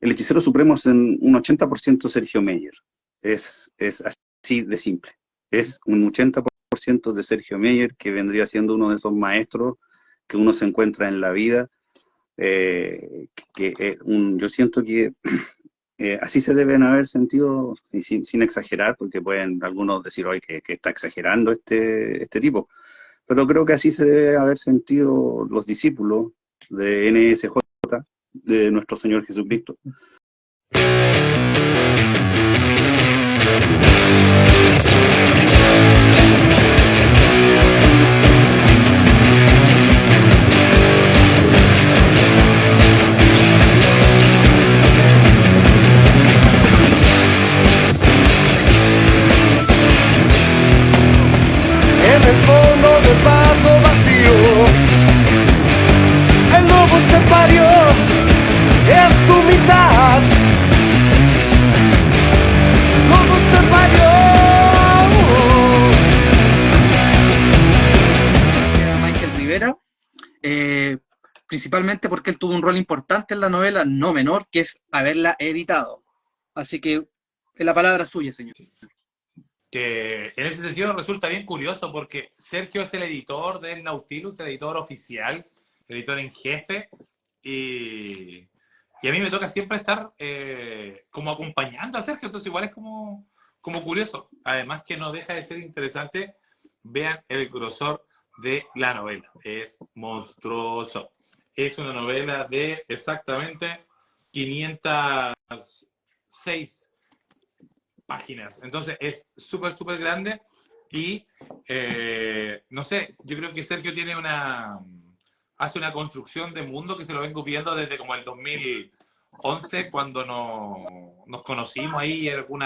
El hechicero supremo es en un 80% Sergio Meyer. Es así de simple. Es un 80% de Sergio Meyer, que vendría siendo uno de esos maestros que uno se encuentra en la vida. Yo siento que así se deben haber sentido, y sin exagerar, porque pueden algunos decir hoy que está exagerando este tipo, pero creo que así se debe haber sentido los discípulos de NSJ, de nuestro Señor Jesucristo. En el fondo del vaso vacío, el lobo estepario es tu mitad. Lobo estepario. Michael Rivera, principalmente porque él tuvo un rol importante en la novela, no menor, que es haberla editado. Así que la palabra es suya, señor. Que en ese sentido resulta bien curioso porque Sergio es el editor del Nautilus, el editor oficial, el editor en jefe, y a mí me toca siempre estar como acompañando a Sergio, entonces igual es como curioso. Además que no deja de ser interesante, vean el grosor de la novela, es monstruoso. Es una novela de exactamente 506 páginas. Entonces es súper, súper grande y no sé, yo creo que Sergio hace una construcción de mundo que se lo vengo viendo desde como el 2011, cuando nos conocimos ahí en algún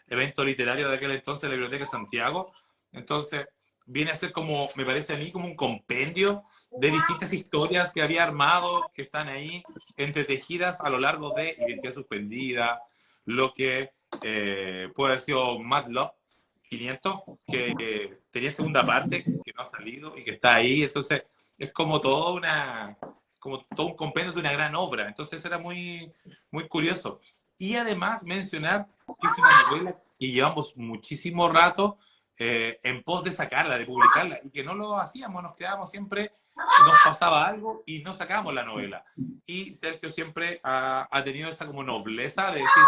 evento literario de aquel entonces en la Biblioteca de Santiago. Entonces viene a ser como, me parece a mí, como un compendio de distintas historias que había armado, que están ahí entretejidas a lo largo de Identidad Suspendida, lo que puede haber sido Mad Love 500, que tenía segunda parte, que no ha salido y que está ahí. Entonces es como todo un compendio de una gran obra. Entonces era muy, muy curioso. Y además mencionar que es una novela que llevamos muchísimo rato en pos de sacarla, de publicarla, y que no lo hacíamos, nos quedábamos siempre, nos pasaba algo y no sacábamos la novela. Y Sergio siempre ha tenido esa como nobleza de decir,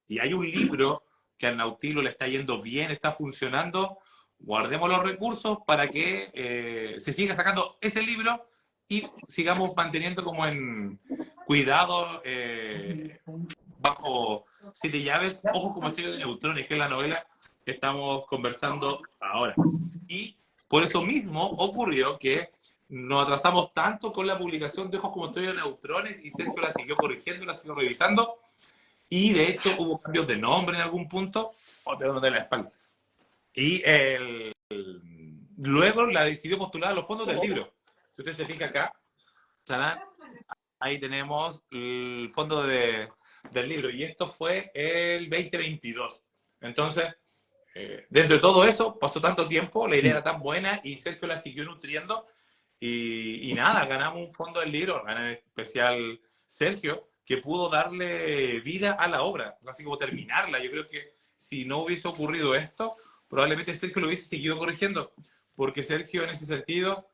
si hay un libro que al Nautilus le está yendo bien, está funcionando, guardemos los recursos para que se siga sacando ese libro y sigamos manteniendo como en cuidado bajo 7 llaves, Ojos como estrellas de neutrones, que es la novela que estamos conversando ahora. Y por eso mismo ocurrió que nos atrasamos tanto con la publicación de Ojos como estrellas de neutrones y Sergio la siguió corrigiendo, la siguió revisando. Y de hecho hubo cambios de nombre en algún punto. Oh, te de la espalda. Y luego la decidió postular a los fondos del libro. Si usted se fija acá, ¿tarán? Ahí tenemos el fondo del libro. Y esto fue el 2022. Entonces, dentro de todo eso, pasó tanto tiempo, la idea era tan buena y Sergio la siguió nutriendo. Y nada, ganamos un fondo del libro, gana en especial Sergio, que pudo darle vida a la obra, así como terminarla. Yo creo que si no hubiese ocurrido esto, probablemente Sergio lo hubiese seguido corrigiendo, porque Sergio en ese sentido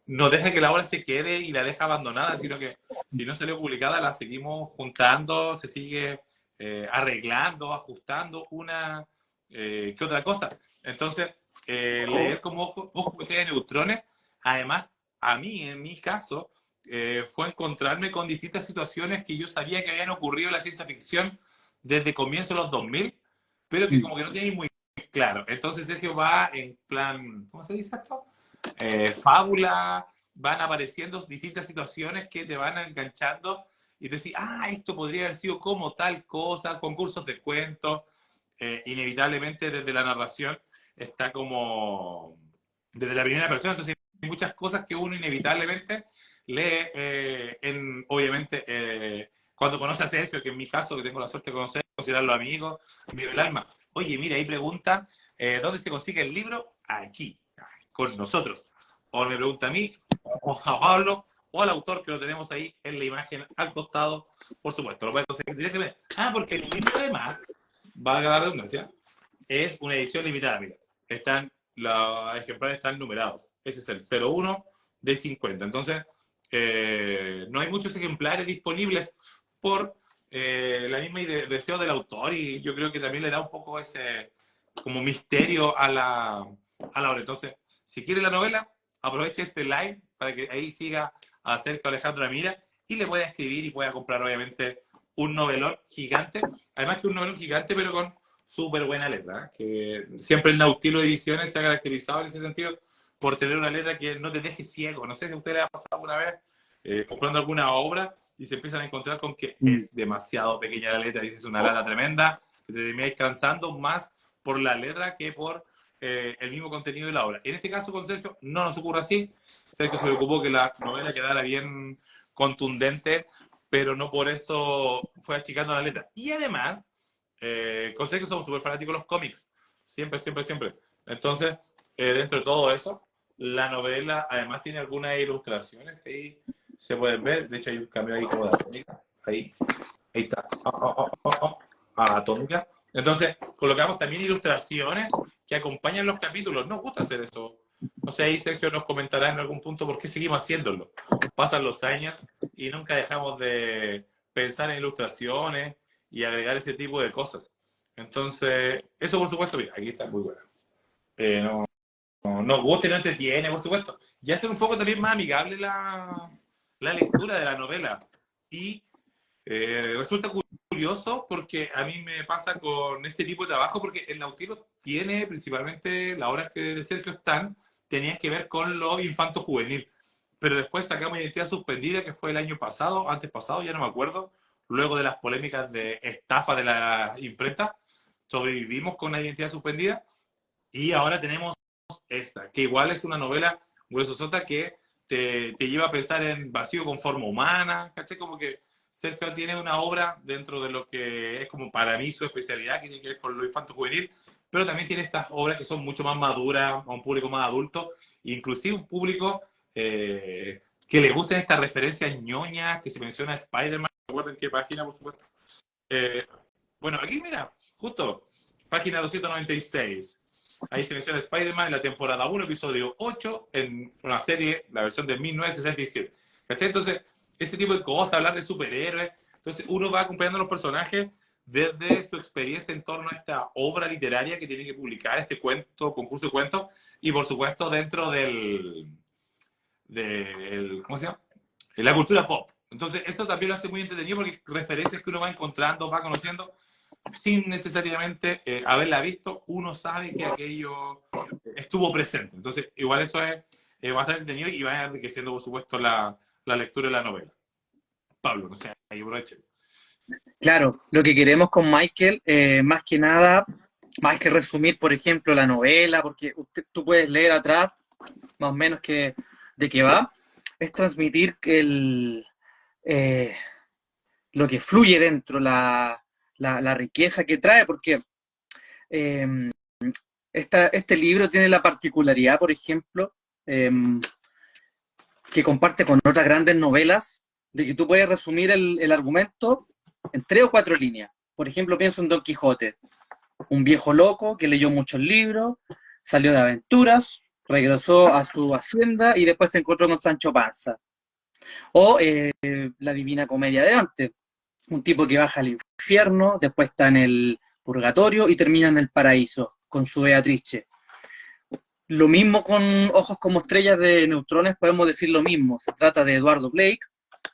no deja que la obra se quede y la deja abandonada, sino que si no salió publicada la seguimos juntando, se sigue arreglando, ajustando una que otra cosa. Entonces, leer como Ojos de neutrones, además, a mí, en mi caso, fue encontrarme con distintas situaciones que yo sabía que habían ocurrido en la ciencia ficción desde comienzo de los 2000, pero que como que no tenía muy claro. Entonces Sergio va en plan, ¿cómo se dice esto? Fábula, van apareciendo distintas situaciones que te van enganchando y te decís, esto podría haber sido como tal cosa, concursos de cuentos, inevitablemente desde la narración está como desde la primera persona, entonces hay muchas cosas que uno inevitablemente lee, obviamente, cuando conoce a Sergio, que en mi caso, que tengo la suerte de conocer, considerarlo amigo, amigo del alma. Oye, mira, ahí pregunta, ¿dónde se consigue el libro? Aquí, con nosotros. O me pregunta a mí, o a Pablo, o al autor, que lo tenemos ahí en la imagen al costado, por supuesto. Lo pueden conseguir directamente. Ah, porque el libro además, valga la redundancia, es una edición limitada. Mira, los ejemplares están numerados. Ese es el 01 de 50. Entonces, no hay muchos ejemplares disponibles por la misma deseo del autor, y yo creo que también le da un poco ese como misterio a la obra. Entonces, si quiere la novela, aproveche este live para que ahí siga acerca Alejandro Amira y le pueda escribir y pueda comprar, obviamente, un novelón gigante. Además que un novelón gigante, pero con súper buena letra, que siempre el Nautilo Ediciones se ha caracterizado en ese sentido por tener una letra que no te deje ciego. No sé si a usted le ha pasado alguna vez comprando alguna obra y se empiezan a encontrar con que es demasiado pequeña la letra y es una lata tremenda, que te termináis cansando más por la letra que por el mismo contenido de la obra. En este caso con Sergio no nos ocurre así. Sergio se preocupó que la novela quedara bien contundente, pero no por eso fue achicando la letra. Y además, con Sergio somos súper fanáticos de los cómics. Siempre, siempre, siempre. Entonces, dentro de todo eso, la novela además tiene algunas ilustraciones que ahí se pueden ver. De hecho, hay un cambio ahí como de atómica. Ahí está. Atómica. Entonces, colocamos también ilustraciones que acompañan los capítulos. Nos gusta hacer eso. No sé, ahí Sergio nos comentará en algún punto por qué seguimos haciéndolo. Pasan los años y nunca dejamos de pensar en ilustraciones y agregar ese tipo de cosas. Entonces, eso por supuesto, mira, aquí está muy bueno. Nos gusta y nos entretiene, por supuesto. Y hace un poco también más amigable la lectura de la novela. Y resulta curioso porque a mí me pasa con este tipo de trabajo, porque el Nautilo tiene principalmente las obras que de Sergio tenían que ver con lo infanto-juvenil. Pero después sacamos Identidad Suspendida, que fue el año pasado, antes pasado, ya no me acuerdo, luego de las polémicas de estafa de la imprenta, sobrevivimos con la Identidad Suspendida, y ahora tenemos esta, que igual es una novela gruesosota que te lleva a pensar en vacío con forma humana, ¿cachai? Como que Sergio tiene una obra dentro de lo que es como para mí su especialidad, que tiene que ver con lo infanto-juvenil, pero también tiene estas obras que son mucho más maduras, a un público más adulto, inclusive un público que le gusten estas referencias ñoñas, que se menciona Spider-Man, no recuerdo en qué página, por supuesto. Bueno, aquí mira, justo, página 296. Ahí se menciona Spider-Man en la temporada 1, episodio 8, en una serie, la versión de 1967. ¿Cachai? Entonces, ese tipo de cosas, hablar de superhéroes. Entonces, uno va acompañando a los personajes desde su experiencia en torno a esta obra literaria que tiene que publicar, este cuento, concurso de cuentos, y por supuesto dentro ¿cómo se llama? De la cultura pop. Entonces, eso también lo hace muy entretenido porque referencias que uno va encontrando, va conociendo, sin necesariamente haberla visto, uno sabe que aquello estuvo presente. Entonces, igual eso es bastante entretenido y va enriqueciendo, por supuesto, la lectura de la novela. Pablo, no sé, ahí aproveche. Claro, lo que queremos con Michael, más que nada, más que resumir, por ejemplo, la novela, porque tú puedes leer atrás, más o menos de qué va, es transmitir que lo que fluye dentro, la riqueza que trae, porque este libro tiene la particularidad, por ejemplo, que comparte con otras grandes novelas, de que tú puedes resumir el argumento en 3 o 4 líneas. Por ejemplo, pienso en Don Quijote, un viejo loco que leyó muchos libros, salió de aventuras, regresó a su hacienda y después se encontró con Sancho Panza. O la Divina Comedia de Dante, un tipo que baja al infierno, después está en el purgatorio y termina en el paraíso con su Beatrice. Lo mismo con Ojos como estrellas de neutrones, podemos decir lo mismo. Se trata de Eduardo Blake,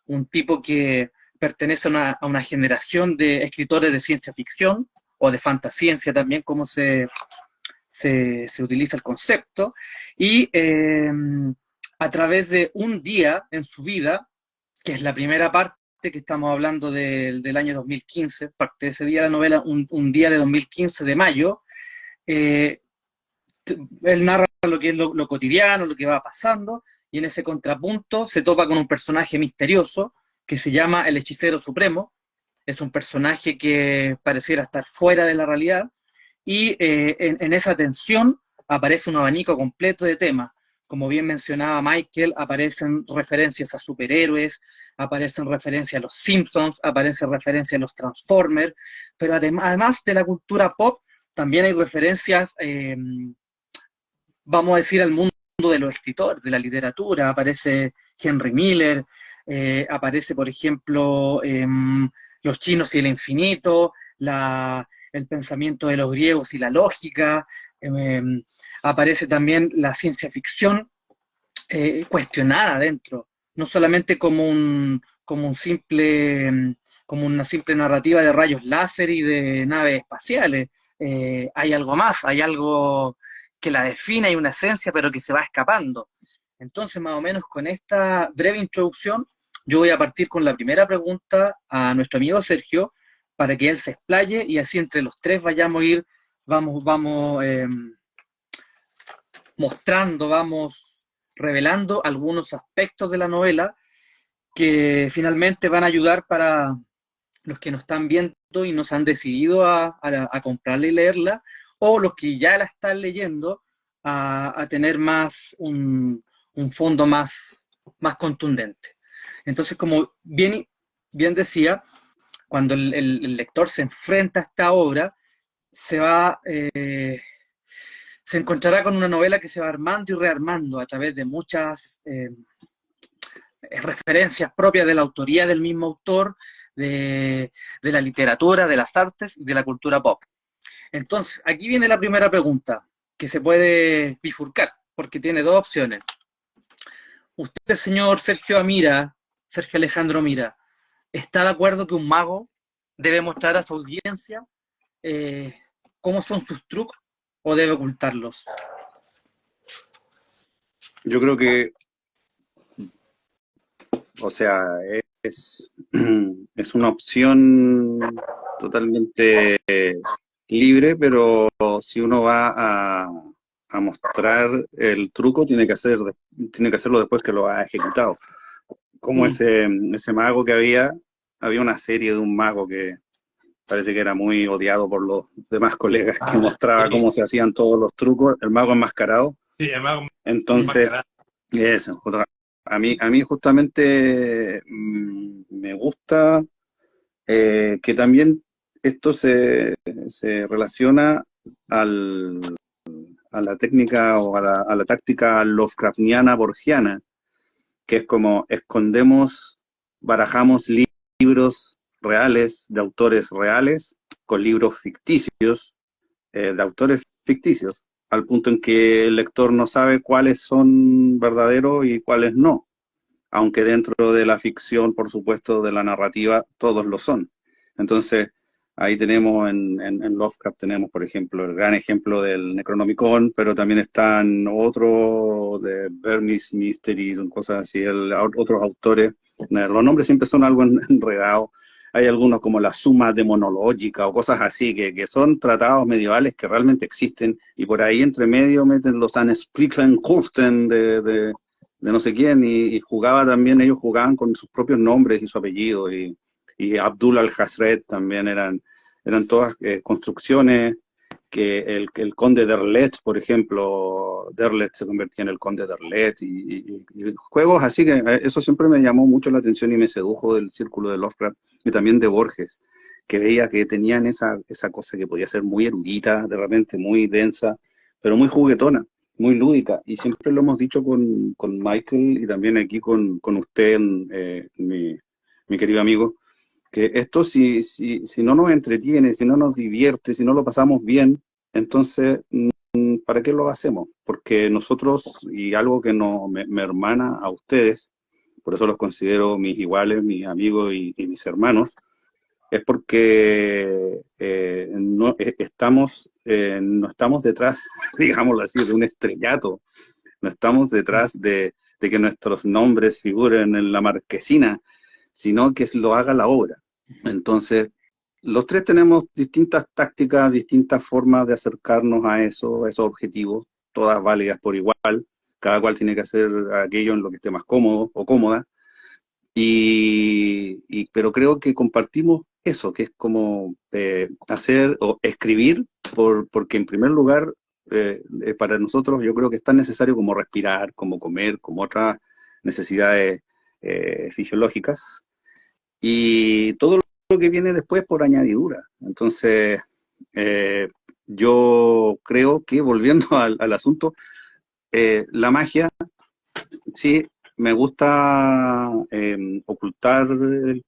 un tipo que pertenece a una generación de escritores de ciencia ficción, o de fantasciencia también, como se utiliza el concepto, y a través de un día en su vida, que es la primera parte que estamos hablando del año 2015, parte de ese día de la novela, un día de 2015 de mayo, él narra lo que es lo cotidiano, lo que va pasando, y en ese contrapunto se topa con un personaje misterioso que se llama el Hechicero Supremo. Es un personaje que pareciera estar fuera de la realidad, y en esa tensión aparece un abanico completo de temas, como bien mencionaba Michael, aparecen referencias a superhéroes, aparecen referencias a los Simpsons, aparecen referencias a los Transformers, pero además de la cultura pop, también hay referencias, vamos a decir, al mundo de los escritores, de la literatura. Aparece Henry Miller, aparece, por ejemplo, Los chinos y el infinito, el pensamiento de los griegos y la lógica, aparece también la ciencia ficción cuestionada dentro, no solamente como un simple, como una simple narrativa de rayos láser y de naves espaciales. Hay algo más, hay algo que la define, hay una esencia, pero que se va escapando. Entonces, más o menos con esta breve introducción, yo voy a partir con la primera pregunta a nuestro amigo Sergio, para que él se explaye y así entre los tres vamos mostrando, vamos revelando algunos aspectos de la novela que finalmente van a ayudar para los que nos están viendo y nos han decidido a comprarla y leerla, o los que ya la están leyendo a tener un fondo más contundente. Entonces, como bien decía, cuando el lector se enfrenta a esta obra, se va, se encontrará con una novela que se va armando y rearmando a través de muchas referencias propias de la autoría del mismo autor, de la literatura, de las artes y de la cultura pop. Entonces, aquí viene la primera pregunta, que se puede bifurcar, porque tiene dos opciones. Usted, señor Sergio Alejandro Mira, ¿está de acuerdo que un mago debe mostrar a su audiencia cómo son sus trucos o debe ocultarlos? Yo creo que, o sea, es, es una opción totalmente libre, pero si uno va a mostrar el truco, tiene que hacerlo después que lo ha ejecutado. Como Mm, ese mago que había una serie de un mago que parece que era muy odiado por los demás colegas, que mostraba Sí, cómo se hacían todos los trucos, el mago enmascarado. sí, además, Entonces, eso, a mí justamente me gusta que también esto se relaciona al, a la técnica o a la táctica Lovecraftiana borgiana, que es como escondemos, barajamos libros reales de autores reales con libros ficticios de autores ficticios, al punto en que el lector no sabe cuáles son verdaderos y cuáles no, aunque dentro de la ficción, por supuesto, de la narrativa, todos lo son. Entonces, ahí tenemos en Lovecraft, tenemos, por ejemplo, el gran ejemplo del Necronomicon, pero también están otros de Burmese Mysteries, cosas así, otros autores. Los nombres siempre son algo enredados. Hay algunos como la Suma Demonológica o cosas así, que son tratados medievales que realmente existen, y por ahí entre medio meten los Unsprickled Kursten de no sé quién, y jugaba también, ellos jugaban con sus propios nombres y su apellido, y Abdul al-Hazred también eran todas construcciones que el conde de Derlet, por ejemplo, Derlet se convertía en el conde de Derlet, y juegos así que eso siempre me llamó mucho la atención y me sedujo del círculo de Lovecraft y también de Borges, que veía que tenían esa cosa que podía ser muy erudita, de repente muy densa, pero muy juguetona, muy lúdica, y siempre lo hemos dicho con Michael y también aquí con usted, mi querido amigo, que esto si no nos entretiene, si no nos divierte, si no lo pasamos bien, entonces, ¿para qué lo hacemos? Porque nosotros, y algo que me hermana a ustedes, por eso los considero mis iguales, mis amigos y mis hermanos, es porque no estamos detrás, digámoslo así, de un estrellato, no estamos detrás de que nuestros nombres figuren en la marquesina, sino que lo haga la obra. Entonces, los tres tenemos distintas tácticas, distintas formas de acercarnos a esos objetivos, todas válidas por igual, cada cual tiene que hacer aquello en lo que esté más cómodo o cómoda, pero creo que compartimos eso, que es como hacer o escribir, porque en primer lugar para nosotros yo creo que es tan necesario como respirar, como comer, como otras necesidades fisiológicas, y todo lo que viene después por añadidura. Entonces, eh, yo creo que volviendo al asunto, la magia, sí, me gusta ocultar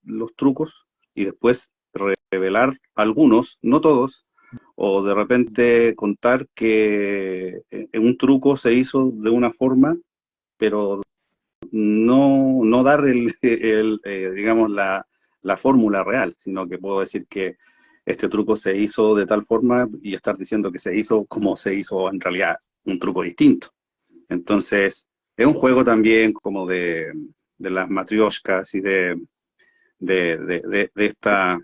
los trucos y después revelar algunos, no todos, o de repente contar que un truco se hizo de una forma, pero no dar digamos, la fórmula real, sino que puedo decir que este truco se hizo de tal forma y estar diciendo que se hizo como se hizo en realidad un truco distinto. Entonces, es un juego también como de las matrioshkas y de esta,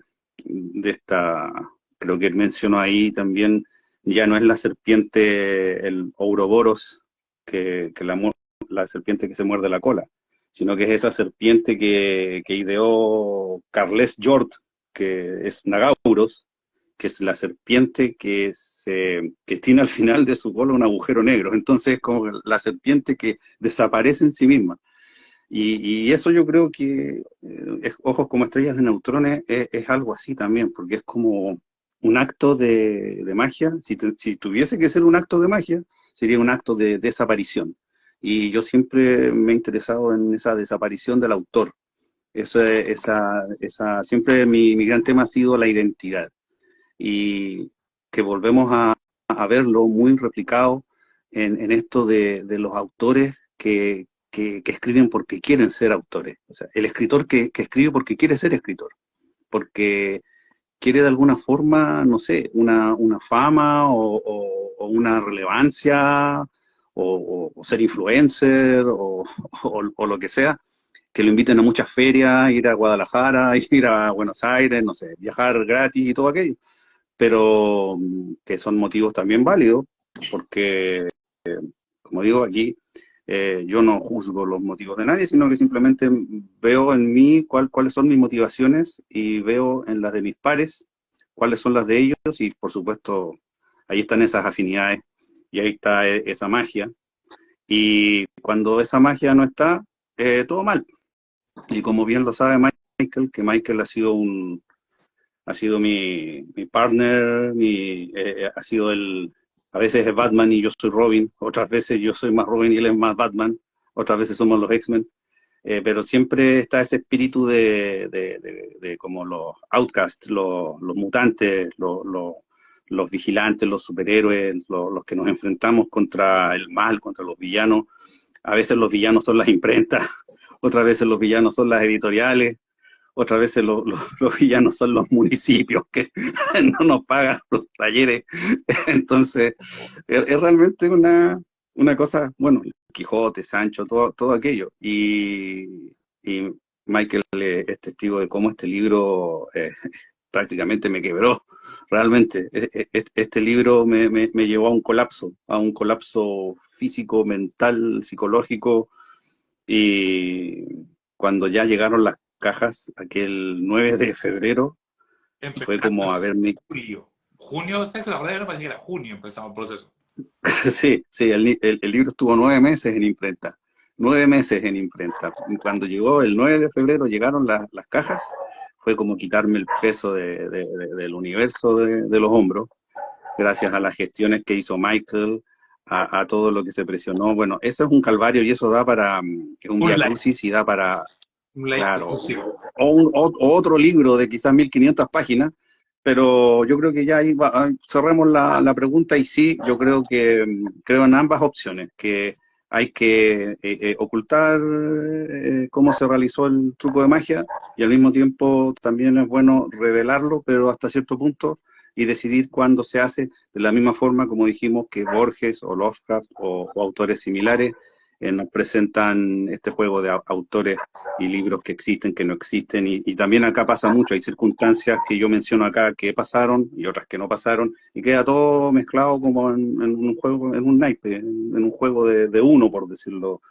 creo que mencionó ahí también, ya no es la serpiente, el Ouroboros, que la serpiente que se muerde la cola, sino que es esa serpiente que ideó Carles Jord, que es Nagauros, que es la serpiente que tiene al final de su cola un agujero negro. Entonces es como la serpiente que desaparece en sí misma. Y eso yo creo que Ojos como estrellas de neutrones es algo así también, porque es como un acto de magia. Si tuviese que ser un acto de magia, sería un acto de desaparición. Y yo siempre me he interesado en esa desaparición del autor. Siempre mi gran tema ha sido la identidad. Y que volvemos a verlo muy replicado en esto de los autores que escriben porque quieren ser autores. O sea, el escritor que escribe porque quiere ser escritor, porque quiere de alguna forma, no sé, una fama o una relevancia o ser influencer o lo que sea, que lo inviten a muchas ferias, ir a Guadalajara, ir a Buenos Aires, no sé, viajar gratis y todo aquello, pero que son motivos también válidos, porque, como digo, aquí yo no juzgo los motivos de nadie, sino que simplemente veo en mí cuáles son mis motivaciones y veo en las de mis pares cuáles son las de ellos y, por supuesto, ahí están esas afinidades y ahí está esa magia. Y cuando esa magia no está, todo mal. Y como bien lo sabe Michael, que Michael ha sido mi partner, ha sido a veces es Batman y yo soy Robin, otras veces yo soy más Robin y él es más Batman, otras veces somos los X-Men, pero siempre está ese espíritu de como los outcasts, los mutantes, los vigilantes, los superhéroes, los que nos enfrentamos contra el mal, contra los villanos. A veces los villanos son las imprentas, otras veces los villanos son las editoriales, otras veces los villanos son los municipios que no nos pagan los talleres. Entonces, es realmente una cosa, bueno, Quijote, Sancho, todo aquello. Y Michael es testigo de cómo este libro prácticamente me quebró. Realmente, este libro me llevó a un colapso físico, mental, psicológico, y cuando ya llegaron las cajas, aquel 9 de febrero, fue como Empezamos haberme... julio. Junio, ¿sabes? La verdad yo no pensé que era junio empezamos el proceso. Sí, el libro estuvo 9 meses en imprenta. 9 meses en imprenta. Cuando llegó el 9 de febrero, llegaron las cajas, fue como quitarme el peso del universo de los hombros, gracias a las gestiones que hizo Michael, a todo lo que se presionó. Bueno, eso es un calvario y eso da para, es un Un vía live, crucis y da para, un live claro, exclusivo. o otro libro de quizás 1500 páginas, pero yo creo que ya ahí cerremos la pregunta y sí, yo creo que creo en ambas opciones, que hay que ocultar cómo se realizó el truco de magia y al mismo tiempo también es bueno revelarlo, pero hasta cierto punto y decidir cuándo se hace, de la misma forma como dijimos que Borges o Lovecraft o autores similares nos presentan este juego de autores y libros que existen, que no existen, y también acá pasa mucho, hay circunstancias que yo menciono acá que pasaron y otras que no pasaron, y queda todo mezclado como en un juego, en un naipe, en un juego de uno, por decirlo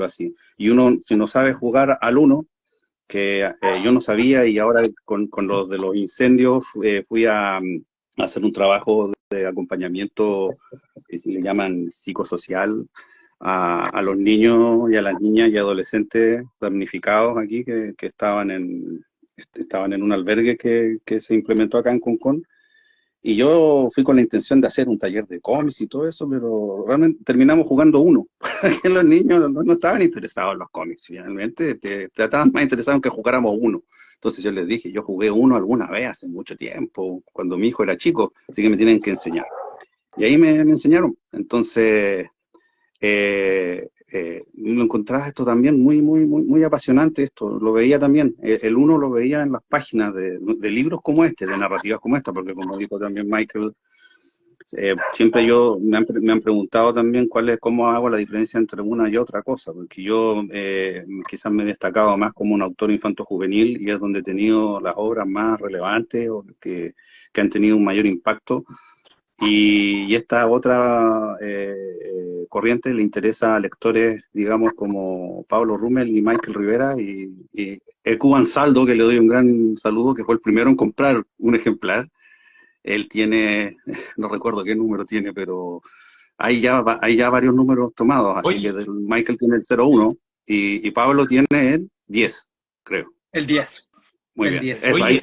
así. Y uno, si no sabe jugar al uno, que yo no sabía, y ahora con lo de los incendios fui a hacer un trabajo de acompañamiento que se le llaman psicosocial a los niños y a las niñas y adolescentes damnificados aquí que estaban en un albergue que se implementó acá en Concón. Y yo fui con la intención de hacer un taller de cómics y todo eso, pero realmente terminamos jugando uno. Que los niños no estaban interesados en los cómics, finalmente estaban más interesados en que jugáramos uno. Entonces yo les dije, yo jugué uno alguna vez hace mucho tiempo, cuando mi hijo era chico, así que me tienen que enseñar. Y ahí me enseñaron. Entonces, lo encontraba esto también muy apasionante. Esto lo veía también, el uno lo veía en las páginas de libros como este, de narrativas como esta, porque como dijo también Michael, siempre me han preguntado también cómo hago la diferencia entre una y otra cosa, porque yo quizás me he destacado más como un autor infanto-juvenil y es donde he tenido las obras más relevantes o que han tenido un mayor impacto. Y esta otra corriente le interesa a lectores, digamos, como Pablo Rummel y Michael Rivera y Eku Ansaldo, que le doy un gran saludo, que fue el primero en comprar un ejemplar. Él tiene, no recuerdo qué número tiene, pero hay ya varios números tomados, así Oye, que Michael tiene el 01 y Pablo tiene el 10, creo. El 10. Muy El bien. 10. Eso, oye, ahí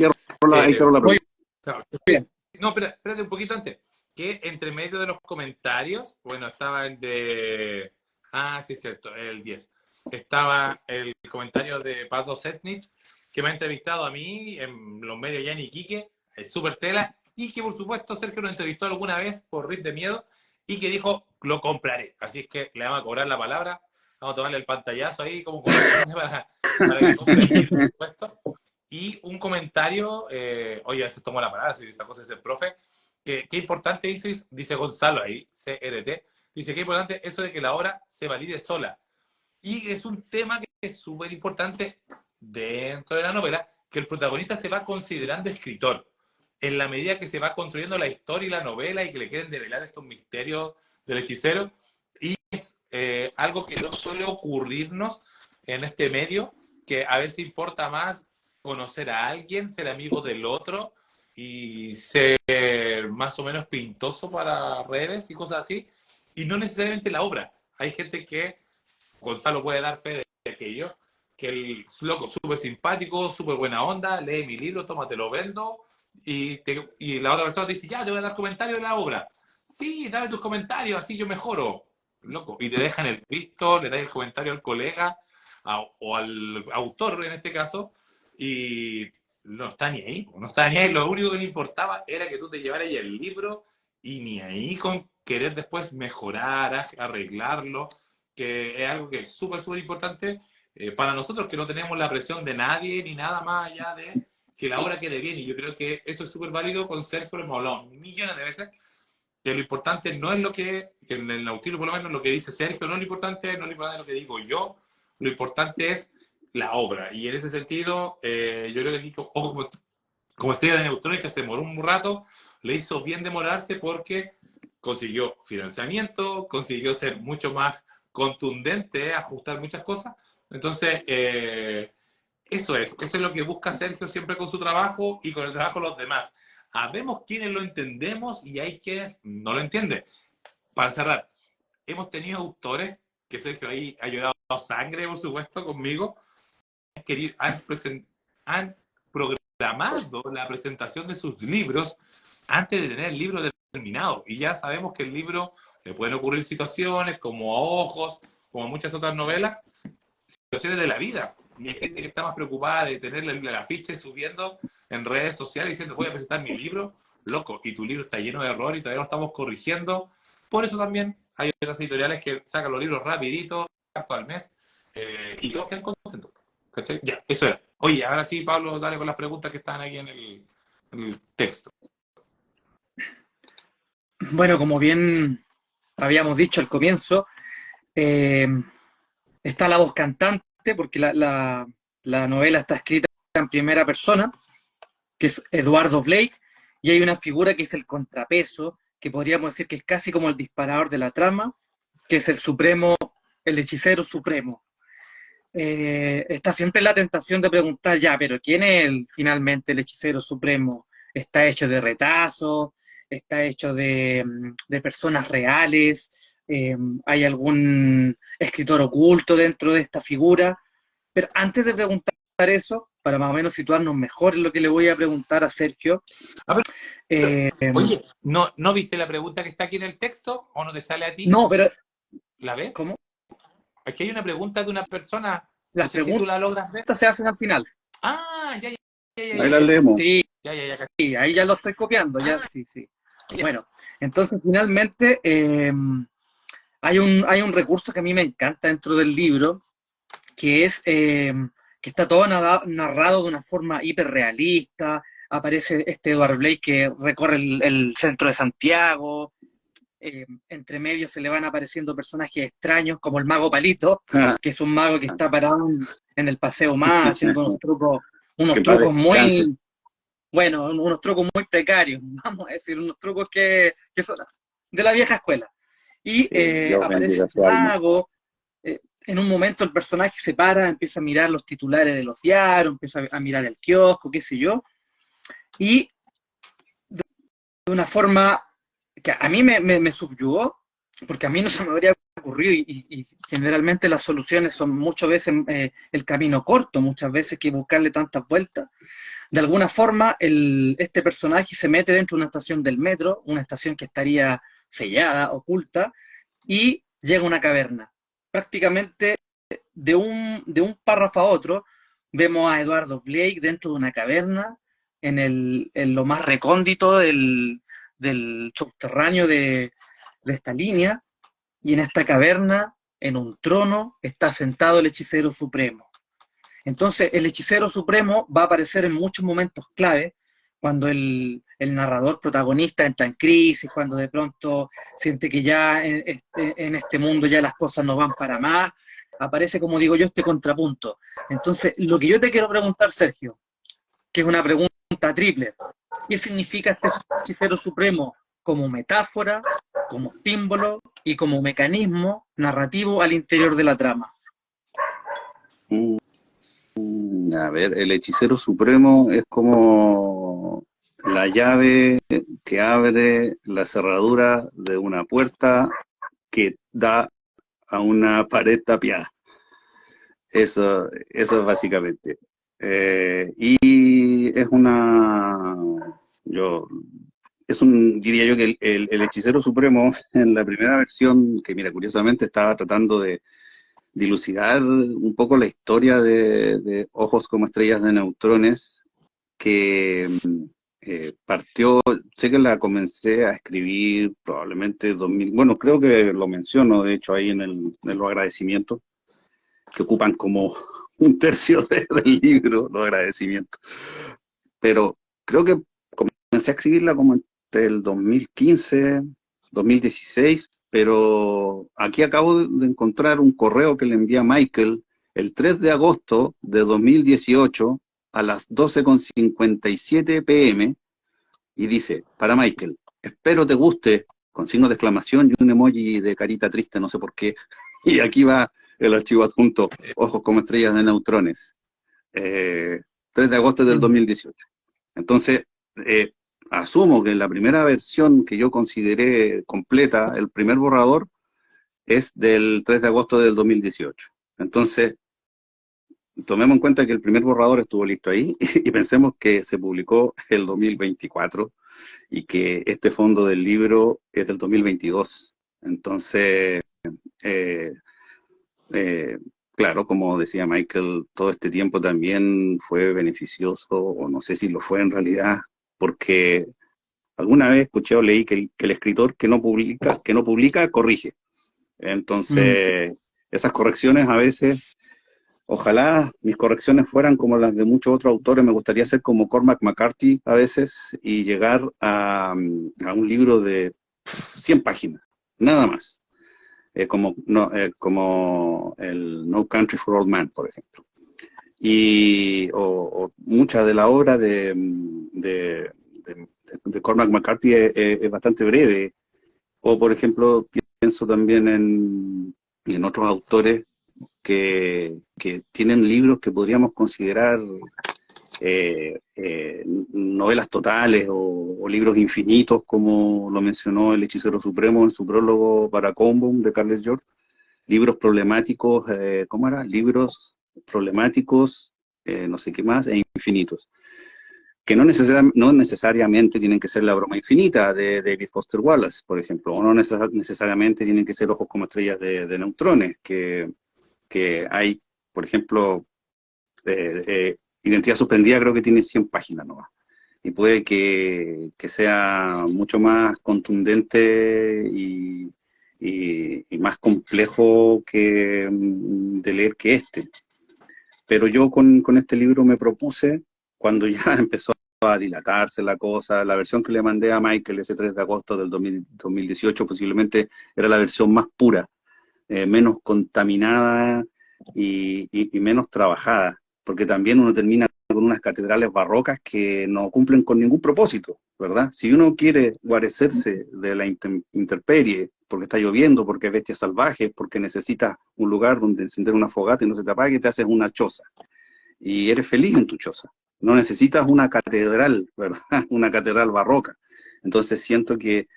cierro la pregunta. claro. Bien. No, espérate un poquito antes. Que entre medio de los comentarios, bueno, estaba el de... Ah, sí, es cierto, el 10. Estaba el comentario de Pablo Sesnich, que me ha entrevistado a mí en los medios ya en Iquique, el Super Tela, y que por supuesto Sergio lo entrevistó alguna vez por Riff de Miedo, y que dijo, lo compraré. Así es que le vamos a cobrar la palabra, vamos a tomarle el pantallazo ahí como para que compre el libro, por supuesto. Y un comentario, oye, a veces tomo la palabra, si esta cosa es el profe, qué importante eso, dice Gonzalo ahí, CRT, dice que importante eso de que la obra se valide sola. Y es un tema que es súper importante dentro de la novela, que el protagonista se va considerando escritor, en la medida que se va construyendo la historia y la novela y que le quieren develar estos misterios del hechicero. Y es algo que no suele ocurrirnos en este medio, que a veces importa más conocer a alguien, ser amigo del otro, y ser más o menos pintoso para redes y cosas así, y no necesariamente la obra. Hay gente que, Gonzalo puede dar fe de aquello, que el loco súper simpático, súper buena onda, lee mi libro, toma, te lo vendo, y la otra persona te dice, ya, te voy a dar comentarios de la obra. Sí, dame tus comentarios, así yo mejoro. Loco, y te dejan el visto, le das el comentario al colega, o al autor en este caso, y no está ni ahí, no está ni ahí. Lo único que le importaba era que tú te llevaras ya el libro y ni ahí con querer después mejorar, arreglarlo, que es algo que es súper importante para nosotros, que no tenemos la presión de nadie ni nada más allá de que la obra quede bien. Y yo creo que eso es súper válido. Con Sergio lo hemos hablado millones de veces, que lo importante no es lo que en el Nautilus por lo menos lo que dice Sergio, no es lo importante, no es lo que digo yo, lo importante es la obra. Y en ese sentido, yo creo que aquí, como Estrella de Neutrones, que se demoró un rato, le hizo bien demorarse porque consiguió financiamiento, consiguió ser mucho más contundente, ajustar muchas cosas. Entonces, eso es lo que busca Sergio siempre con su trabajo y con el trabajo de los demás. Habemos quienes lo entendemos y hay quienes no lo entienden. Para cerrar, hemos tenido autores que Sergio ahí ha llorado sangre, por supuesto, conmigo, han programado la presentación de sus libros antes de tener el libro terminado. Y ya sabemos que el libro le pueden ocurrir situaciones como a Ojos, como muchas otras novelas, situaciones de la vida. Y hay gente que está más preocupada de tener el afiche subiendo en redes sociales diciendo voy a presentar mi libro, loco, y tu libro está lleno de errores y todavía lo estamos corrigiendo. Por eso también hay otras editoriales que sacan los libros rapidito, al mes, y todos quedan contentos. ¿Cachai? Ya, eso era. Oye, ahora sí, Pablo, dale con las preguntas que están aquí en el texto. Bueno, como bien habíamos dicho al comienzo, está la voz cantante, porque la novela está escrita en primera persona, que es Eduardo Blake, y hay una figura que es el contrapeso, que podríamos decir que es casi como el disparador de la trama, que es el supremo, el hechicero supremo. Está siempre la tentación de preguntar, ya, pero ¿quién es finalmente el hechicero supremo? está hecho de retazos, está hecho de personas reales, hay algún escritor oculto dentro de esta figura. Pero antes de preguntar eso, para más o menos situarnos mejor en lo que le voy a preguntar a Sergio, A ver, eh, oye, ¿no viste la pregunta que está aquí en el texto? ¿O no te sale a ti? no, pero ¿La ves? ¿cómo? Aquí hay una pregunta de una persona. No Las sé si tú la preguntas logras ver. se hacen al final. Ah, ya, ya, ya, ya, Ahí ya, la ya. leemos. Sí, Ya, ya, ya. sí, ahí ya lo estoy copiando, ya, Ah, sí, sí. ya. Bueno, entonces finalmente hay un recurso que a mí me encanta dentro del libro, que es que está todo narrado de una forma hiperrealista. Aparece este Edward Blake que recorre el centro de Santiago, entre medio se le van apareciendo personajes extraños, como el mago Palito, que es un mago que está parado en el Paseo Más, haciendo Que unos en paz trucos descanse. muy, bueno, unos trucos muy precarios, vamos a decir, unos trucos que son de la vieja escuela. Y Dios aparece bendiga este su alma. mago, en un momento el personaje se para, empieza a mirar los titulares de los diarios, empieza a mirar el kiosco, qué sé yo, y de una forma que a mí me subyugó, porque a mí no se me habría ocurrido, y generalmente las soluciones son muchas veces el camino corto, muchas veces que buscarle tantas vueltas. De alguna forma, este personaje se mete dentro de una estación del metro, una estación que estaría sellada, oculta, y llega a una caverna. Prácticamente de un párrafo a otro, vemos a Eduardo Blake dentro de una caverna, en lo más recóndito del subterráneo de esta línea, y en esta caverna, en un trono, está sentado el hechicero supremo. Entonces, el hechicero supremo va a aparecer en muchos momentos clave, cuando el narrador protagonista entra en crisis, cuando de pronto siente que ya en este mundo ya las cosas no van para más, aparece, como digo yo, este contrapunto. Entonces, lo que yo te quiero preguntar, Sergio, que es una pregunta triple, ¿qué significa este hechicero supremo como metáfora, como símbolo y como mecanismo narrativo al interior de la trama? A ver, el hechicero supremo es como la llave que abre la cerradura de una puerta que da a una pared tapiada. Eso es básicamente. Y es yo, diría yo que el hechicero supremo en la primera versión, que mira, curiosamente estaba tratando de dilucidar un poco la historia de Ojos como estrellas de neutrones, que partió, sé que la comencé a escribir probablemente 2000, bueno, creo que lo menciono, de hecho, ahí en los agradecimientos, que ocupan como un tercio del libro, los agradecimientos. Pero creo que comencé a escribirla como entre el 2015, 2016, pero aquí acabo de encontrar un correo que le envía Michael el 3 de agosto de 2018 a las 12:57 p.m. y dice, para Michael, espero te guste, con signo de exclamación y un emoji de carita triste, no sé por qué. Y aquí va el archivo adjunto, Ojos como estrellas de neutrones, 3 de agosto del 2018. Entonces, eh, asumo que la primera versión que yo consideré completa, el primer borrador, es del 3 de agosto del 2018. Entonces, tomemos en cuenta que el primer borrador estuvo listo ahí y pensemos que se publicó el 2024 y que este fondo del libro es del 2022. Entonces, eh, eh, claro, como decía Michael, todo este tiempo también fue beneficioso, o no sé si lo fue en realidad, porque alguna vez escuché o leí que el escritor que no publica, corrige. Mm. Entonces, esas correcciones a veces, ojalá mis correcciones fueran como las de muchos otros autores, me gustaría ser como Cormac McCarthy a veces y llegar a un libro de 100 páginas, nada más. Como el No Country for Old Men, por ejemplo. O mucha de la obra de Cormac McCarthy es bastante breve. O, por ejemplo, pienso también en otros autores que tienen libros que podríamos considerar novelas totales o libros infinitos, como lo mencionó el Hechicero Supremo en su prólogo para Combum de Carles George, libros problemáticos, ¿cómo era? Libros problemáticos, no sé qué más, e infinitos. Que no necesariamente tienen que ser La broma infinita de David Foster Wallace, por ejemplo, o no necesariamente tienen que ser Ojos como estrellas de neutrones, que hay, por ejemplo, Identidad suspendida creo que tiene 100 páginas nomás. Y puede que sea mucho más contundente y más complejo de leer que este. Pero yo con este libro me propuse, cuando ya empezó a dilatarse la cosa, la versión que le mandé a Michael ese 3 de agosto del 2018 posiblemente era la versión más pura, menos contaminada y menos trabajada, porque también uno termina con unas catedrales barrocas que no cumplen con ningún propósito, ¿verdad? Si uno quiere guarecerse de la intemperie, porque está lloviendo, porque hay bestias salvajes, porque necesitas un lugar donde encender una fogata y no se te apague, te haces una choza. Y eres feliz en tu choza. No necesitas una catedral, ¿verdad? Una catedral barroca. Entonces siento que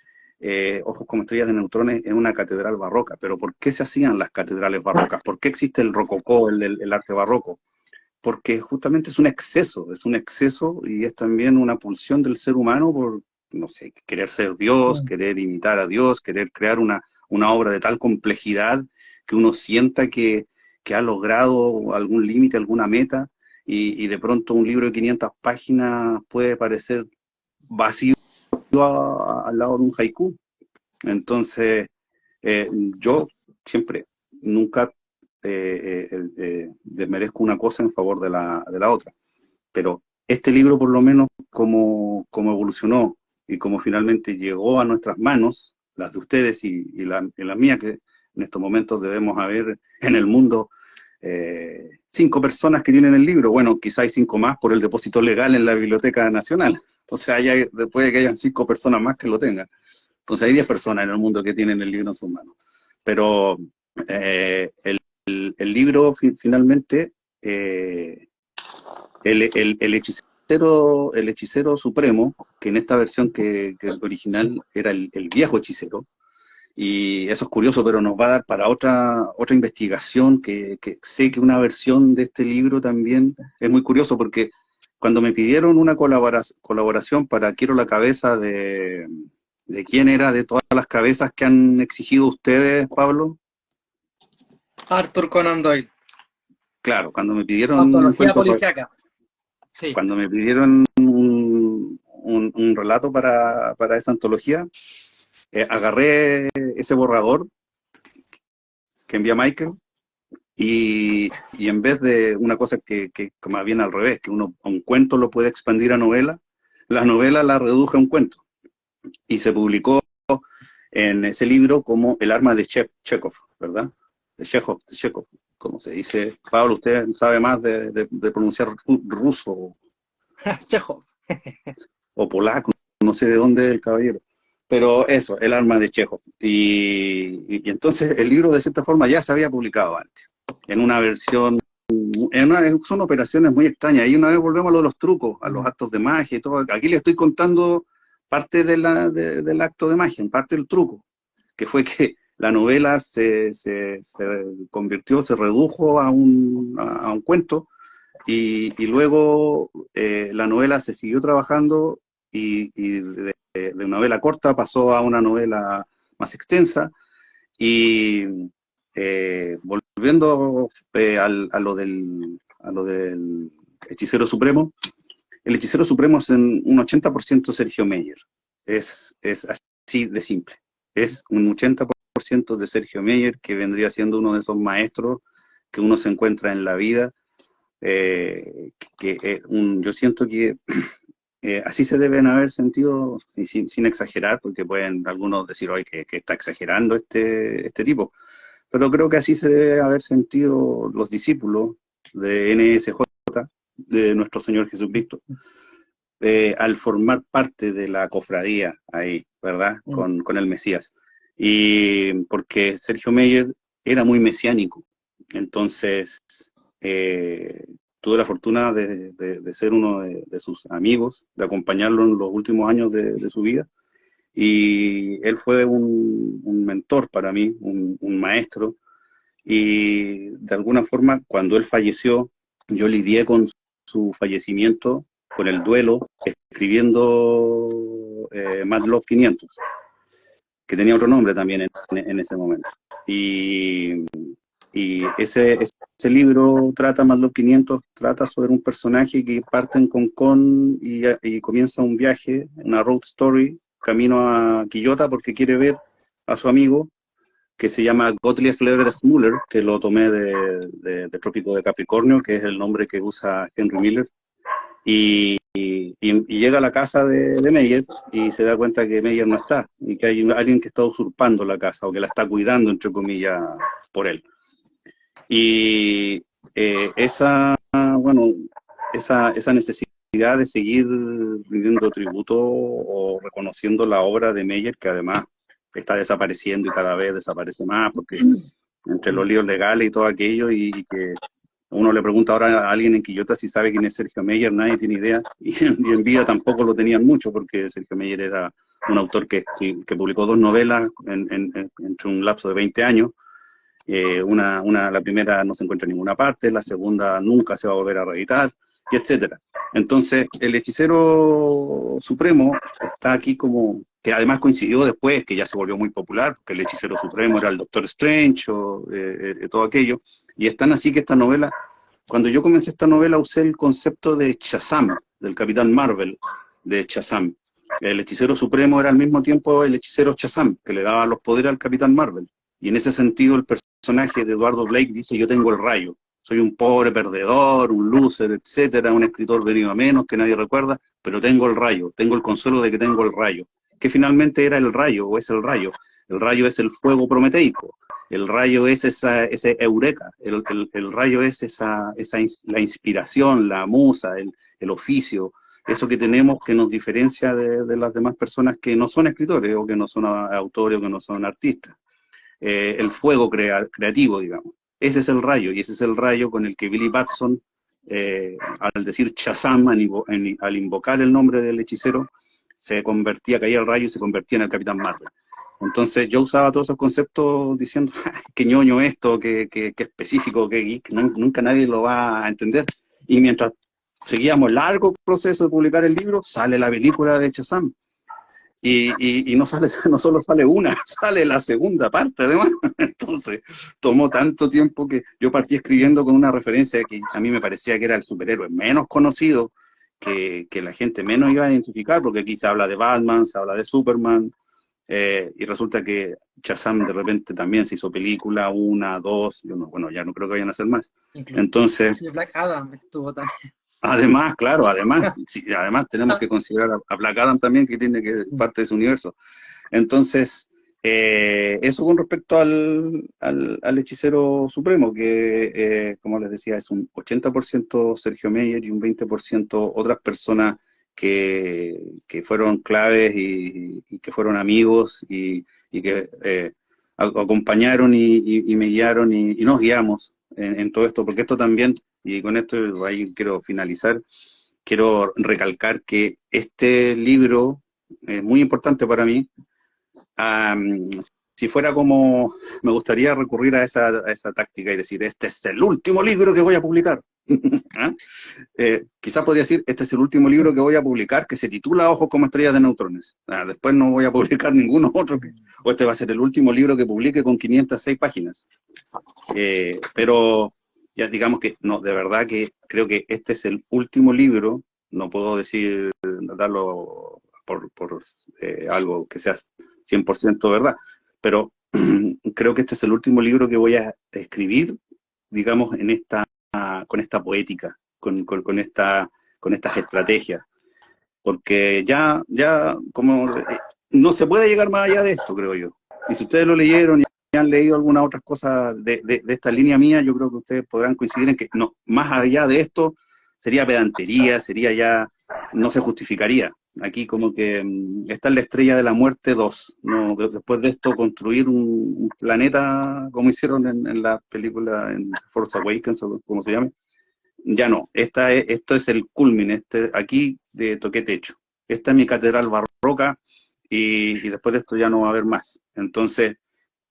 Ojos como estrellas de neutrones es una catedral barroca. Pero ¿por qué se hacían las catedrales barrocas? ¿Por qué existe el rococó, el arte barroco? Porque justamente es un exceso y es también una pulsión del ser humano por, no sé, querer ser Dios, querer imitar a Dios, querer crear una obra de tal complejidad que uno sienta que ha logrado algún límite, alguna meta, y de pronto un libro de 500 páginas puede parecer vacío al lado de un haiku. Entonces, yo siempre, nunca desmerezco una cosa en favor de la otra, pero este libro, por lo menos, como evolucionó y como finalmente llegó a nuestras manos, las de ustedes y la mía, que en estos momentos debemos haber en el mundo 5 personas que tienen el libro. Bueno, quizá hay 5 más por el depósito legal en la Biblioteca Nacional. Entonces, puede que hayan 5 personas más que lo tengan. Entonces, hay 10 personas en el mundo que tienen el libro en sus manos. Pero el libro, finalmente, el hechicero supremo, que en esta versión que original era el viejo hechicero, y eso es curioso, pero nos va a dar para otra investigación, que sé que una versión de este libro también es muy curioso, porque cuando me pidieron una colaboración para Quiero la cabeza de quién era de todas las cabezas que han exigido ustedes, Pablo. Arthur Conan Doyle. Claro, cuando me pidieron Antología policíaca. Sí. Cuando me pidieron un relato para esa antología, agarré ese borrador que envía Michael y en vez de una cosa que más bien al revés, que un cuento lo puede expandir a novela, la novela la reduje a un cuento y se publicó en ese libro como El arma de Chekhov, ¿verdad? De Chekhov, como se dice. Pablo, usted sabe más de pronunciar ruso Chekhov. o polaco, no sé de dónde es el caballero. Pero eso, El arma de Chekhov. Y entonces el libro de cierta forma ya se había publicado antes, en una versión, son operaciones muy extrañas. Y una vez volvemos a lo de los trucos, a los actos de magia y todo. Aquí le estoy contando parte del acto de magia, en parte del truco, que fue que la novela se convirtió, se redujo a un cuento, y luego la novela se siguió trabajando y de novela corta pasó a una novela más extensa, y volviendo a lo del Hechicero Supremo, el Hechicero Supremo es en un 80% Sergio Meyer, es así de simple, es un 80% de Sergio Meyer, que vendría siendo uno de esos maestros que uno se encuentra en la vida, yo siento que así se deben haber sentido, y sin exagerar, porque pueden algunos decir hoy que está exagerando este tipo, pero creo que así se debe haber sentido los discípulos de NSJ, de nuestro Señor Jesucristo, al formar parte de la cofradía ahí, ¿verdad? Con el Mesías. Y porque Sergio Meyer era muy mesiánico, entonces tuve la fortuna de ser uno de sus amigos, de acompañarlo en los últimos años de su vida. Y él fue un mentor para mí, un maestro. Y de alguna forma, cuando él falleció, yo lidié con su fallecimiento, con el duelo, escribiendo Mad Love 500, que tenía otro nombre también en ese momento. Y ese libro trata, Mad Love 500, trata sobre un personaje que parte en Concón y comienza un viaje, una road story, camino a Quillota porque quiere ver a su amigo, que se llama Gottlieb Everett Müller, que lo tomé de Trópico de Capricornio, que es el nombre que usa Henry Miller, y llega a la casa de Meyer y se da cuenta que Meyer no está, y que hay alguien que está usurpando la casa, o que la está cuidando, entre comillas, por él. Y esa necesidad de seguir rindiendo tributo o reconociendo la obra de Meyer, que además está desapareciendo y cada vez desaparece más, porque entre los líos legales y todo aquello, y que uno le pregunta ahora a alguien en Quillota si sabe quién es Sergio Meyer, nadie tiene idea, y en vida tampoco lo tenían mucho, porque Sergio Meyer era un autor que publicó 2 novelas entre un lapso de 20 años. La primera no se encuentra en ninguna parte, la segunda nunca se va a volver a reeditar, y etcétera. Entonces, el Hechicero Supremo está aquí como, que además coincidió después, que ya se volvió muy popular, porque el Hechicero Supremo era el Doctor Strange, todo aquello, y es tan así que esta novela, cuando yo comencé esta novela usé el concepto de Shazam, del Capitán Marvel, de Shazam. El Hechicero Supremo era al mismo tiempo el Hechicero Shazam, que le daba los poderes al Capitán Marvel, y en ese sentido el personaje de Eduardo Blake dice: yo tengo el rayo, soy un pobre perdedor, un loser, etcétera, un escritor venido a menos que nadie recuerda, pero tengo el rayo, tengo el consuelo de que tengo el rayo, que finalmente era el rayo, o es el rayo. El rayo es el fuego prometeico, el rayo es ese eureka, el rayo es la inspiración, la musa, el oficio, eso que tenemos que nos diferencia de las demás personas que no son escritores, o que no son autores, o que no son artistas. El fuego creativo, digamos. Ese es el rayo, y ese es el rayo con el que Billy Batson, al decir Shazam, al invocar el nombre del hechicero, caía el rayo y se convertía en el Capitán Marvel. Entonces yo usaba todos esos conceptos diciendo: qué ñoño esto, qué específico, qué geek, nunca nadie lo va a entender. Y mientras seguíamos el largo proceso de publicar el libro, sale la película de Shazam. Y no solo sale una, sale la segunda parte además. Entonces tomó tanto tiempo que yo partí escribiendo con una referencia que a mí me parecía que era el superhéroe menos conocido, que la gente menos iba a identificar, porque aquí se habla de Batman, se habla de Superman, y resulta que Shazam de repente también se hizo película, 1, 2, bueno, ya no creo que vayan a hacer más. Incluso Entonces, Black Adam estuvo también. además, claro, sí, además tenemos que considerar a Black Adam también, que tiene que parte de su universo. Entonces, eso con respecto al Hechicero Supremo, que, como les decía, es un 80% Sergio Meyer y un 20% otras personas que fueron claves y que fueron amigos y que acompañaron y me guiaron y nos guiamos en todo esto, porque esto también, y con esto ahí quiero finalizar, quiero recalcar que este libro es muy importante para mí. Si fuera como, me gustaría recurrir a esa táctica y decir: este es el último libro que voy a publicar. ¿Ah? Quizás podría decir: este es el último libro que voy a publicar, que se titula Ojos como estrellas de neutrones. Después no voy a publicar ninguno otro, o este va a ser el último libro que publique con 506 páginas. Pero ya digamos que no, de verdad que creo que este es el último libro, no puedo decir, darlo por algo que sea 100% verdad, pero creo que este es el último libro que voy a escribir, digamos, con esta poética, con estas estrategias, porque ya como no se puede llegar más allá de esto, creo yo. Y si ustedes lo leyeron y han leído algunas otras cosas de esta línea mía, yo creo que ustedes podrán coincidir en que no, más allá de esto sería pedantería, no se justificaría. Aquí como que está en la Estrella de la Muerte 2, ¿no? Después de esto construir un planeta como hicieron en la película, en Force Awakens, o como se llame, Ya no, esto es el culmine, aquí toqué techo. Esta es mi catedral barroca y después de esto ya no va a haber más. Entonces,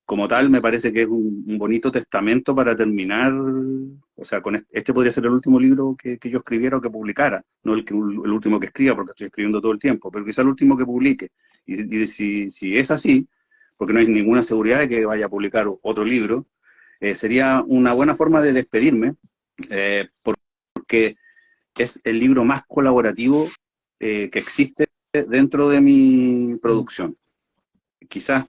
como tal, me parece que es un bonito testamento para terminar, o sea, con este podría ser el último libro que yo escribiera o que publicara, no el último que escriba, porque estoy escribiendo todo el tiempo, pero quizá el último que publique. Y si es así, porque no hay ninguna seguridad de que vaya a publicar otro libro, sería una buena forma de despedirme, porque es el libro más colaborativo que existe dentro de mi producción. Quizás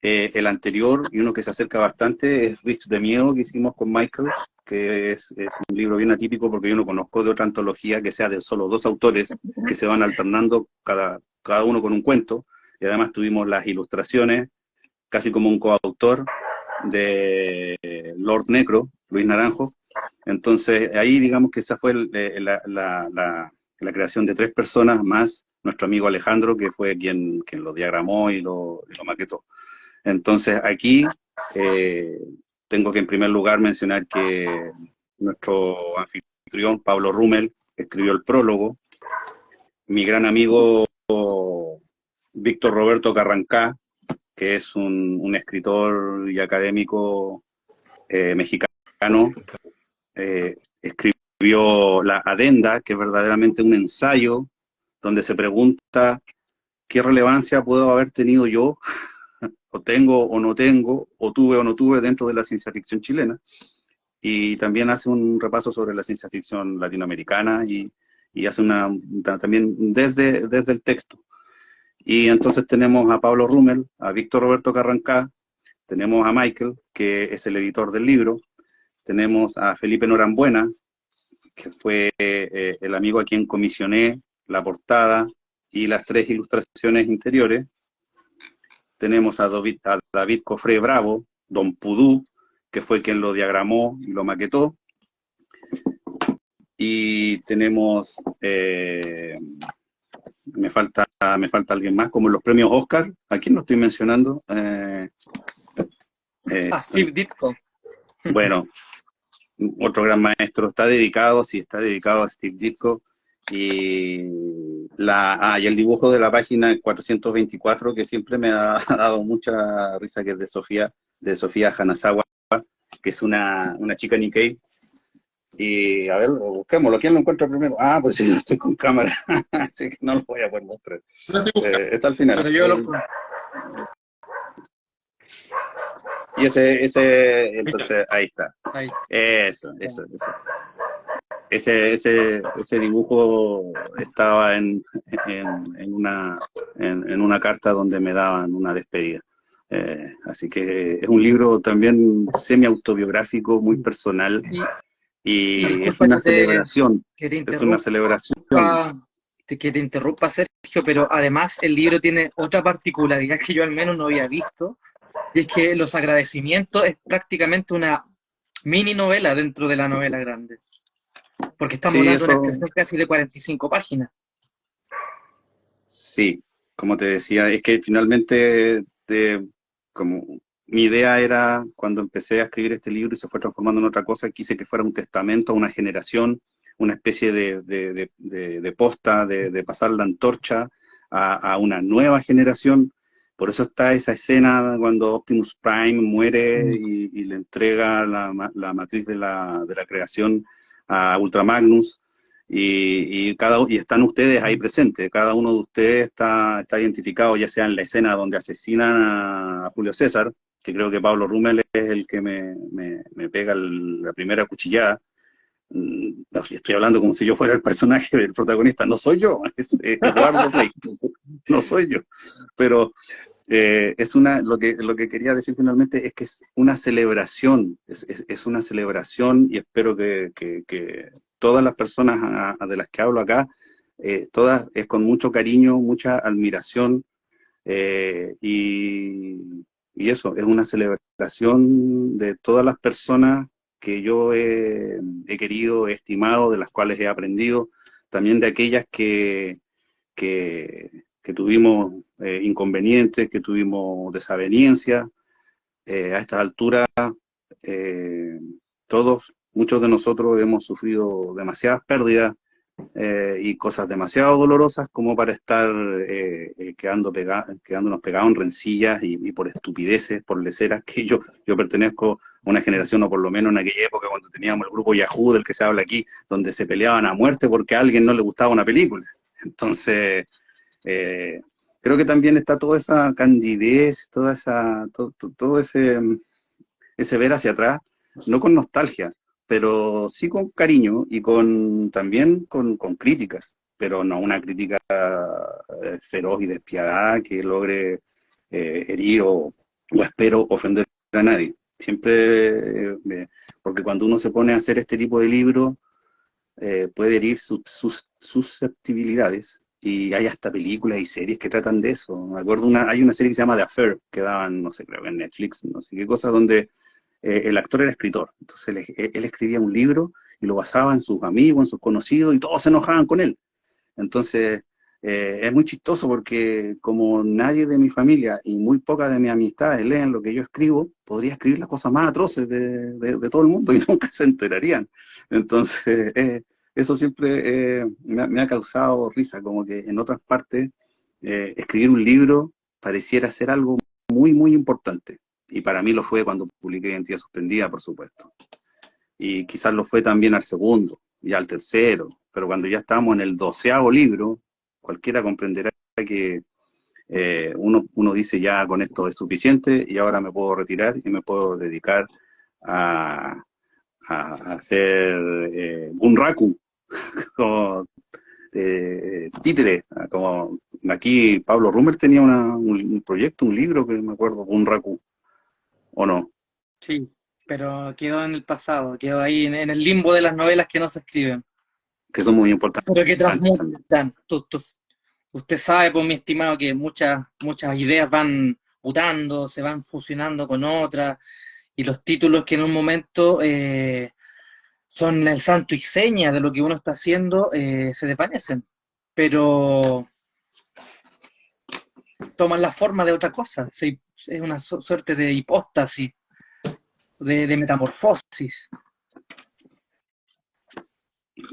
el anterior, y uno que se acerca bastante, es Riffs de Miedo, que hicimos con Michael, que es un libro bien atípico porque yo no conozco de otra antología que sea de solo 2 autores que se van alternando cada uno con un cuento, y además tuvimos las ilustraciones, casi como un coautor, de Lord Necro, Luis Naranjo. Entonces ahí digamos que esa fue la creación de 3 personas, más nuestro amigo Alejandro, que fue quien lo diagramó y lo maquetó. Entonces aquí tengo que en primer lugar mencionar que nuestro anfitrión Pablo Rummel escribió el prólogo, mi gran amigo Víctor Roberto Carrancá, que es un escritor y académico mexicano, escribió La Adenda, que es verdaderamente un ensayo donde se pregunta qué relevancia puedo haber tenido yo, o tengo o no tengo, o tuve o no tuve dentro de la ciencia ficción chilena, y también hace un repaso sobre la ciencia ficción latinoamericana y hace también desde el texto. Y entonces tenemos a Pablo Rummel, a Víctor Roberto Carrancá, tenemos a Michael, que es el editor del libro, tenemos a Felipe Norambuena, que fue el amigo a quien comisioné la portada y las 3 ilustraciones interiores. Tenemos a David Cofré Bravo, Don Pudú, que fue quien lo diagramó y lo maquetó. Y tenemos, me falta alguien más, como en los premios Oscar. ¿A quién lo estoy mencionando? A Steve Ditko. Bueno, otro gran maestro, está dedicado a Steve Ditko, y el dibujo de la página 424, que siempre me ha dado mucha risa, que es de Sofía Hanazawa, que es una chica Nikkei. Y a ver, busquémoslo. ¿Quién lo encuentra primero? Ah, pues sí, no estoy con cámara, así que no lo voy a poder mostrar. Está al final. Pero yo lo... Y entonces, ahí está. Ahí. Eso. Ese dibujo estaba en una carta donde me daban una despedida. Así que es un libro también semi-autobiográfico, muy personal, y es una celebración. Es una celebración. Que te interrumpa, Sergio, pero además el libro tiene otra particularidad que yo al menos no había visto, y es que los agradecimientos es prácticamente una mini novela dentro de la novela grande. Porque estamos hablando de una extensión casi de 45 páginas. Sí, como te decía, es que finalmente, como mi idea era, cuando empecé a escribir este libro y se fue transformando en otra cosa, quise que fuera un testamento a una generación, una especie de posta, de pasar la antorcha a una nueva generación. Por eso está esa escena cuando Optimus Prime muere y le entrega la matriz de la creación a Ultra Magnus, y están ustedes ahí presentes. Cada uno de ustedes está identificado, ya sea en la escena donde asesinan a Julio César, que creo que Pablo Rummel es el que me pega la primera cuchillada. Estoy hablando como si yo fuera el personaje del protagonista. No soy yo, es Eduardo Frei, no soy yo. Pero lo que quería decir finalmente es que es una celebración, es una celebración, y espero que todas las personas de las que hablo acá, todas es con mucho cariño, mucha admiración, y eso, es una celebración de todas las personas que yo he querido, he estimado, de las cuales he aprendido, también de aquellas que tuvimos inconvenientes, que tuvimos desavenencias. A estas alturas todos muchos de nosotros hemos sufrido demasiadas pérdidas y cosas demasiado dolorosas como para estar quedándonos pegados en rencillas y por estupideces, por leceras, que yo pertenezco a una generación, o por lo menos en aquella época cuando teníamos el grupo Yahoo del que se habla aquí, donde se peleaban a muerte porque a alguien no le gustaba una película. Entonces, creo que también está toda esa candidez, todo ese ver hacia atrás, no con nostalgia, pero sí con cariño y también con críticas, pero no una crítica feroz y despiadada que logre herir o espero ofender a nadie. Siempre, porque cuando uno se pone a hacer este tipo de libros, puede herir sus susceptibilidades, y hay hasta películas y series que tratan de eso. Me acuerdo, hay una serie que se llama The Affair, que daban, no sé, creo que en Netflix, no sé qué cosa, donde el actor era escritor. Entonces él escribía un libro y lo basaba en sus amigos, en sus conocidos, y todos se enojaban con él. Entonces, es muy chistoso porque como nadie de mi familia y muy pocas de mis amistades leen lo que yo escribo, podría escribir las cosas más atroces de todo el mundo y nunca se enterarían. Entonces, eso siempre me ha causado risa, como que en otras partes escribir un libro pareciera ser algo muy, muy importante. Y para mí lo fue cuando publiqué Identidad Suspendida, por supuesto. Y quizás lo fue también al segundo y al tercero, pero cuando ya estábamos en el 12º libro, cualquiera comprenderá que uno dice ya con esto es suficiente y ahora me puedo retirar y me puedo dedicar a, a hacer bunraku, como títere, como aquí Pablo Rummer tenía un proyecto, un libro que me acuerdo, bunraku, ¿o no? Sí, pero quedó en el pasado, quedó ahí en el limbo de las novelas que no se escriben, Que son muy importantes pero que también. transmutan. Usted sabe, pues, mi estimado, que muchas ideas van mutando, se van fusionando con otras, y los títulos que en un momento son el santo y seña de lo que uno está haciendo, se desvanecen, pero toman la forma de otra cosa. Es una suerte de hipóstasis, de metamorfosis.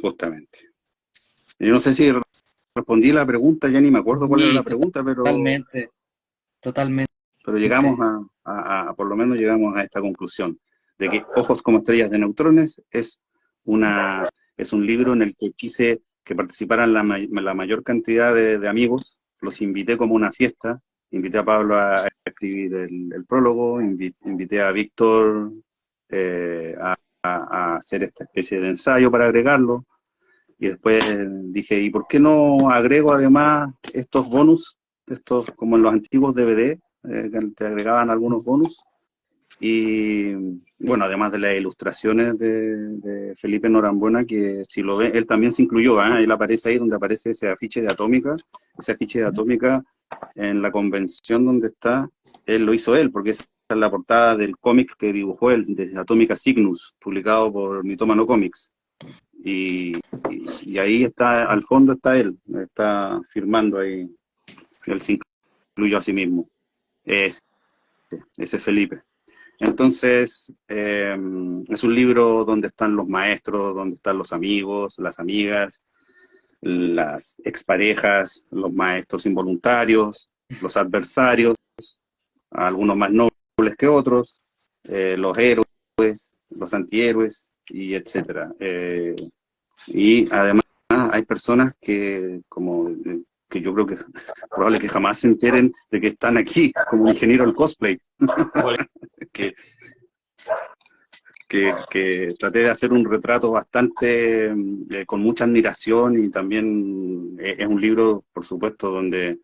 Justamente. Yo no sé si respondí la pregunta, ya ni me acuerdo cuál era Y la pregunta, totalmente, totalmente. pero llegamos por lo menos llegamos a esta conclusión, de que Ojos como estrellas de neutrones es un libro en el que quise que participaran la mayor cantidad de amigos. Los invité como una fiesta, invité a Pablo a escribir el prólogo, invité a Víctor a hacer esta especie de ensayo para agregarlo, y después dije, ¿y por qué no agrego además estos bonus, estos como en los antiguos DVD, que te agregaban algunos bonus? Y bueno, además de las ilustraciones de Felipe Norambuena, que si lo ve, él también se incluyó, ¿eh? Él aparece ahí donde aparece ese afiche de Atómica en la convención donde está, él lo hizo él, porque esa es la portada del cómic que dibujó él, de Atómica Cygnus, publicado por Mitómano Comics. Y ahí está, al fondo está él, está firmando ahí, él se incluyó a sí mismo. Ese es Felipe. Entonces, es un libro donde están los maestros, donde están los amigos, las amigas, las exparejas, los maestros involuntarios, los adversarios, algunos más nobles que otros, los héroes, los antihéroes, y etcétera. Y además hay personas que yo creo que es probable que jamás se enteren de que están aquí, como un ingeniero del cosplay, que, que traté de hacer un retrato bastante con mucha admiración, y también es un libro, por supuesto, donde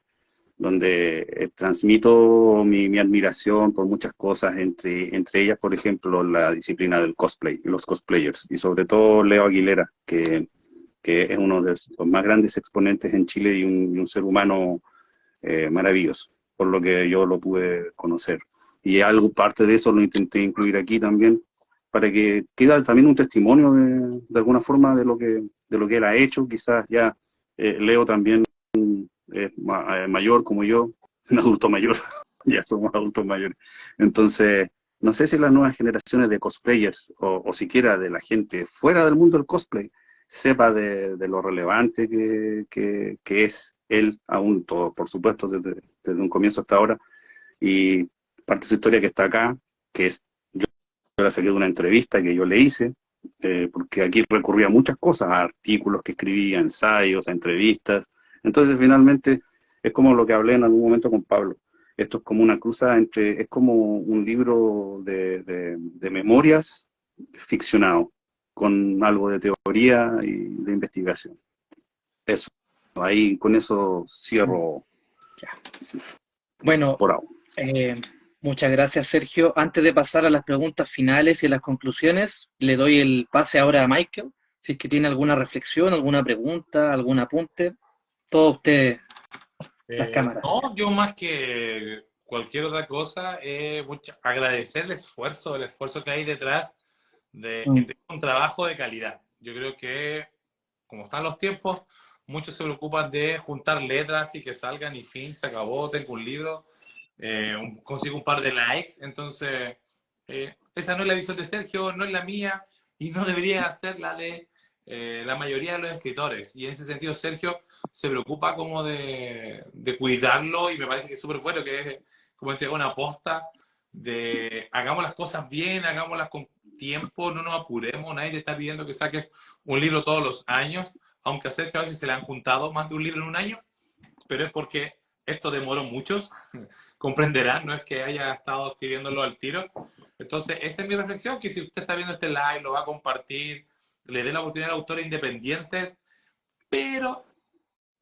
transmito mi admiración por muchas cosas, entre ellas, por ejemplo, la disciplina del cosplay y los cosplayers, y sobre todo Leo Aguilera, que es uno de los más grandes exponentes en Chile y un ser humano maravilloso, por lo que yo lo pude conocer. Y parte de eso lo intenté incluir aquí también, para que quede también un testimonio de alguna forma de lo que él ha hecho. Quizás ya Leo también es mayor como yo, un adulto mayor, ya somos adultos mayores. Entonces, no sé si las nuevas generaciones de cosplayers o siquiera de la gente fuera del mundo del cosplay sepa de lo relevante que es él aún, todo, por supuesto, desde un comienzo hasta ahora, y parte de su historia que está acá, que es, yo la saqué de una entrevista que yo le hice, porque aquí recurría a muchas cosas, a artículos que escribía, ensayos, a entrevistas. Entonces, finalmente, es como lo que hablé en algún momento con Pablo. Esto es como una cruza entre, es como un libro de memorias ficcionado, con algo de teoría y de investigación. Eso. Ahí con eso cierro Ya. Bueno, por ahora. muchas gracias, Sergio. Antes de pasar a las preguntas finales y a las conclusiones, le doy el pase ahora a Michael. Si es que tiene alguna reflexión, alguna pregunta, algún apunte, todo usted, las cámaras. No, yo más que cualquier otra cosa, agradecer el esfuerzo que hay detrás de entregar un trabajo de calidad. Yo creo que, como están los tiempos, muchos se preocupan de juntar letras y que salgan y fin, se acabó, tengo un libro, consigo un par de likes, entonces esa no es la visión de Sergio, no es la mía y no debería ser la de la mayoría de los escritores. Y en ese sentido Sergio se preocupa como de cuidarlo y me parece que es súper bueno que es como entregar una aposta de hagamos las cosas bien, hagámoslas con tiempo, no nos apuremos, nadie te está pidiendo que saques un libro todos los años, aunque a Sergio a veces se le han juntado más de un libro en un año, pero es porque esto demoró muchos, comprenderán, no es que haya estado escribiéndolo al tiro. Entonces, esa es mi reflexión, que si usted está viendo este live, lo va a compartir, le dé la oportunidad a autores independientes, pero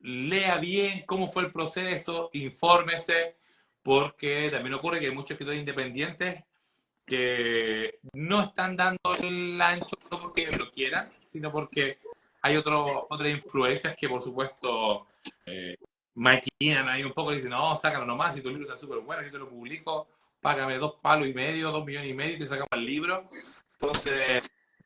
lea bien cómo fue el proceso, infórmese, porque también ocurre que hay muchos escritores independientes que no están dando el ancho no porque lo quieran, sino porque hay otras influencias que, por supuesto, maquinan ahí un poco y dicen, no, sácalo nomás, si tu libro está súper bueno, yo te lo publico, págame 2,5 palos, 2,5 millones y te sacamos el libro. Entonces,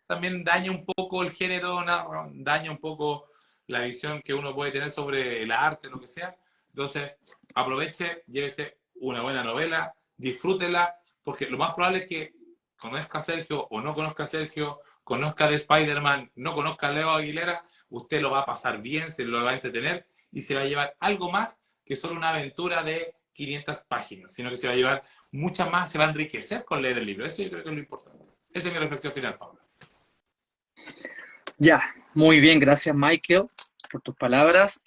también daña un poco el género, daña un poco la visión que uno puede tener sobre el arte, lo que sea. Entonces, aproveche, llévese una buena novela, disfrútela, porque lo más probable es que conozca a Sergio o no conozca a Sergio, conozca de Spider-Man, no conozca a Leo Aguilera, usted lo va a pasar bien, se lo va a entretener y se va a llevar algo más que solo una aventura de 500 páginas, sino que se va a llevar muchas más, se va a enriquecer con leer el libro. Eso yo creo que es lo importante. Esa es mi reflexión final, Pablo. Ya, muy bien, gracias Michael por tus palabras.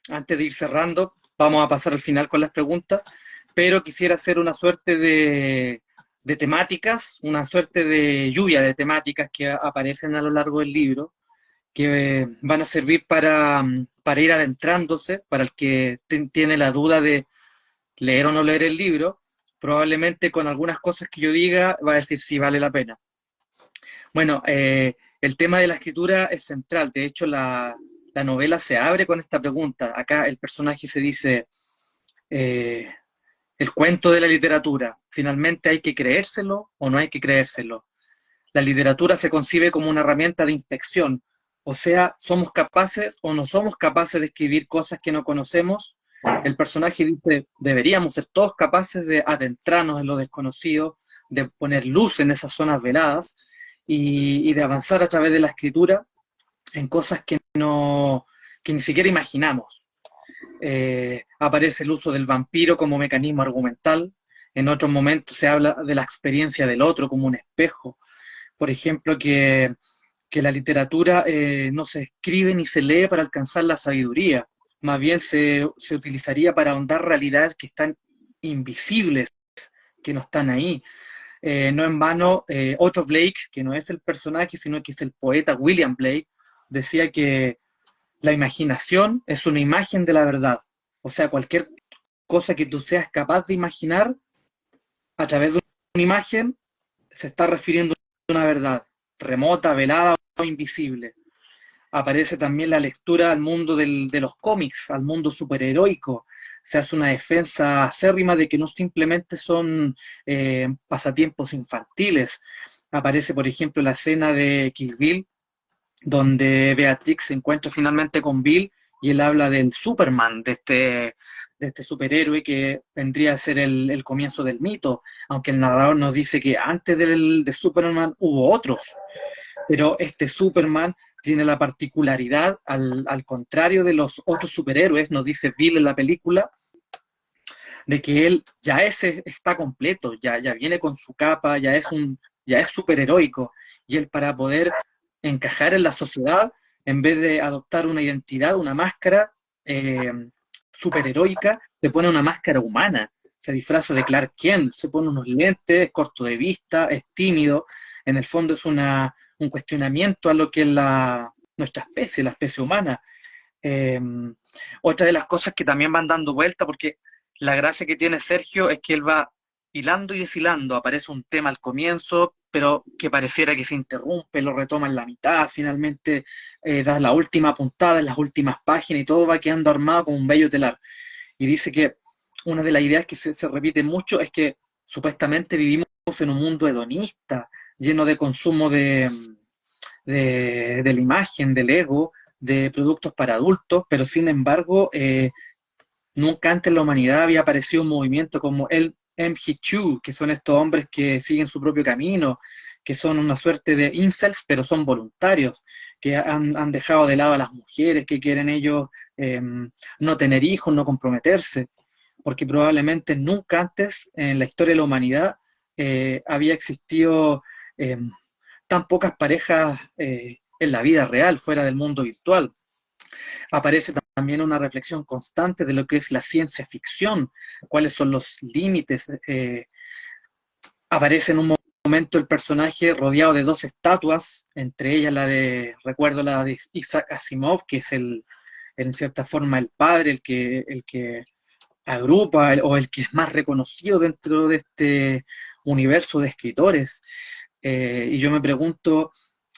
Antes de ir cerrando, vamos a pasar al final con las preguntas, pero quisiera hacer una suerte de temáticas, una suerte de lluvia de temáticas que aparecen a lo largo del libro, que van a servir para ir adentrándose, para el que tiene la duda de leer o no leer el libro, probablemente con algunas cosas que yo diga va a decir si vale la pena. Bueno, el tema de la escritura es central. De hecho, la novela se abre con esta pregunta. Acá el personaje se dice, el cuento de la literatura, ¿finalmente hay que creérselo o no hay que creérselo? La literatura se concibe como una herramienta de inspección. O sea, ¿somos capaces o no somos capaces de escribir cosas que no conocemos? El personaje dice, deberíamos ser todos capaces de adentrarnos en lo desconocido, de poner luz en esas zonas veladas, y de avanzar a través de la escritura en cosas que ni siquiera imaginamos. Aparece el uso del vampiro como mecanismo argumental, en otros momentos se habla de la experiencia del otro como un espejo. Por ejemplo, que la literatura no se escribe ni se lee para alcanzar la sabiduría, más bien se utilizaría para ahondar realidades que están invisibles, que no están ahí. No en vano, Otto Blake, que no es el personaje, sino que es el poeta William Blake, decía que la imaginación es una imagen de la verdad. O sea, cualquier cosa que tú seas capaz de imaginar a través de una imagen se está refiriendo a una verdad, remota, velada o invisible. Aparece también la lectura al mundo de los cómics, al mundo superheroico. Se hace una defensa acérrima de que no simplemente son pasatiempos infantiles. Aparece, por ejemplo, la escena de Kill Bill, donde Beatrix se encuentra finalmente con Bill y él habla del Superman, de este superhéroe que vendría a ser el comienzo del mito, aunque el narrador nos dice que antes de Superman hubo otros, pero este Superman tiene la particularidad, al contrario de los otros superhéroes, nos dice Bill en la película, de que él ya está completo, ya viene con su capa, ya es superheroico, y él para poder encajar en la sociedad, en vez de adoptar una identidad, una máscara eh, superheroica, se pone una máscara humana, se disfraza de Clark Kent, se pone unos lentes, es corto de vista, es tímido, en el fondo es un cuestionamiento a lo que es nuestra especie, la especie humana. Eh, Otra de las cosas que también van dando vuelta, porque la gracia que tiene Sergio es que él va hilando y deshilando, aparece un tema al comienzo, pero que pareciera que se interrumpe, lo retoma en la mitad, finalmente da la última puntada en las últimas páginas y todo va quedando armado como un bello telar. Y dice que una de las ideas que se repite mucho es que supuestamente vivimos en un mundo hedonista, lleno de consumo de la imagen, del ego, de productos para adultos, pero sin embargo, nunca antes en la humanidad había aparecido un movimiento como el MG2, que son estos hombres que siguen su propio camino, que son una suerte de incels, pero son voluntarios, que han dejado de lado a las mujeres, que quieren ellos no tener hijos, no comprometerse, porque probablemente nunca antes en la historia de la humanidad había existido eh, tan pocas parejas en la vida real, fuera del mundo virtual. Aparece también una reflexión constante de lo que es la ciencia ficción, cuáles son los límites. Aparece en un momento el personaje rodeado de dos estatuas, entre ellas recuerdo la de Isaac Asimov, que es en cierta forma el padre, el que agrupa o el que es más reconocido dentro de este universo de escritores. Y yo me pregunto,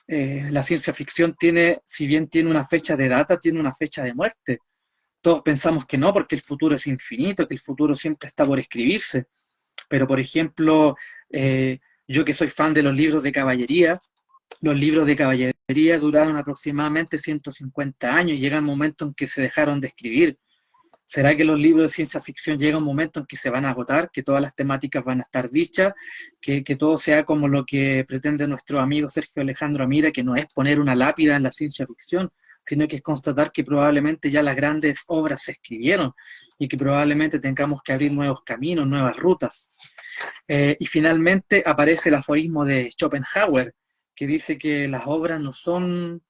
la ciencia ficción tiene, si bien tiene una fecha de data, tiene una fecha de muerte. Todos pensamos que no, porque el futuro es infinito, que el futuro siempre está por escribirse. Pero, por ejemplo, yo que soy fan de los libros de caballería duraron aproximadamente 150 años y llega un momento en que se dejaron de escribir. ¿Será que los libros de ciencia ficción llega un momento en que se van a agotar, que todas las temáticas van a estar dichas, que todo sea como lo que pretende nuestro amigo Sergio Alejandro Amira, que no es poner una lápida en la ciencia ficción, sino que es constatar que probablemente ya las grandes obras se escribieron y que probablemente tengamos que abrir nuevos caminos, nuevas rutas? Y finalmente aparece el aforismo de Schopenhauer, que dice que las obras son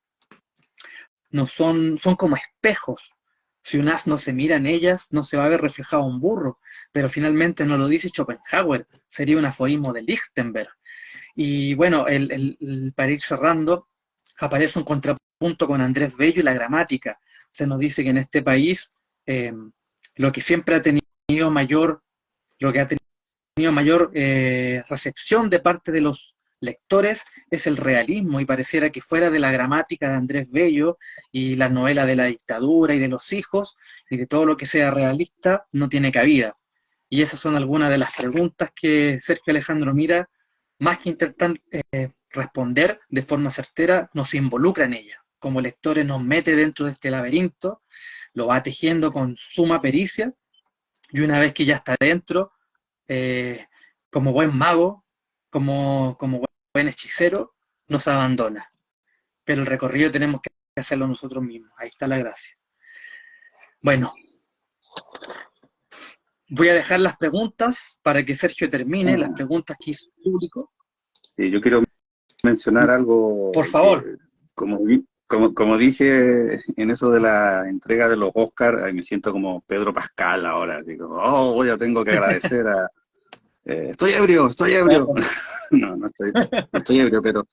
como espejos. Si un asno se mira en ellas, no se va a ver reflejado un burro, pero finalmente no lo dice Schopenhauer, sería un aforismo de Lichtenberg. Y bueno, para ir cerrando, aparece un contrapunto con Andrés Bello y la gramática. Se nos dice que en este país lo que siempre ha tenido mayor, lo que ha tenido mayor recepción de parte de los lectores es el realismo, y pareciera que fuera de la gramática de Andrés Bello y la novela de la dictadura y de los hijos y de todo lo que sea realista no tiene cabida. Y esas son algunas de las preguntas que Sergio Alejandro Mira, más que intentar responder de forma certera, nos involucra en ella. Como lectores nos mete dentro de este laberinto, lo va tejiendo con suma pericia, y una vez que ya está dentro, como buen mago, como buen hechicero, nos abandona. Pero el recorrido tenemos que hacerlo nosotros mismos. Ahí está la gracia. Bueno, voy a dejar las preguntas para que Sergio termine, las preguntas que hizo el público. Yo quiero mencionar algo. Por favor. Como dije en eso de la entrega de los Oscars, me siento como Pedro Pascal ahora. Digo, ya tengo que agradecer a... estoy ebrio. No estoy ebrio, pero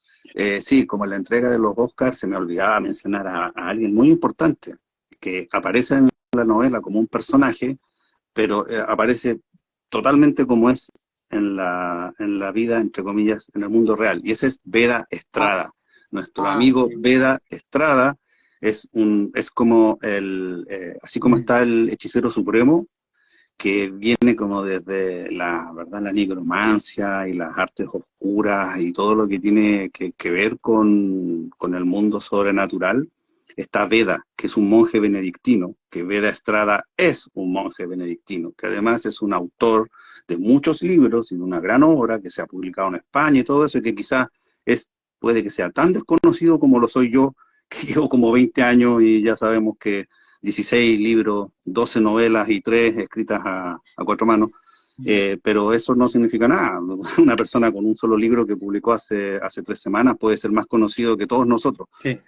sí, como en la entrega de los Oscars se me olvidaba mencionar a alguien muy importante, que aparece en la novela como un personaje, pero aparece totalmente como es en la vida, entre comillas, en el mundo real, y ese es Beda Estrada. Nuestro amigo sí. Beda Estrada es como así como está el hechicero supremo, que viene como desde la nigromancia y las artes oscuras y todo lo que tiene que ver con el mundo sobrenatural. Está Beda, que es un monje benedictino, que Beda Estrada es un monje benedictino, que además es un autor de muchos libros y de una gran obra que se ha publicado en España y todo eso, y que quizás puede que sea tan desconocido como lo soy yo, que llevo como 20 años y ya sabemos que 16 libros, 12 novelas y 3 escritas a 4 manos. Pero eso no significa nada. Una persona con un solo libro que publicó hace 3 semanas puede ser más conocido que todos nosotros. Sí.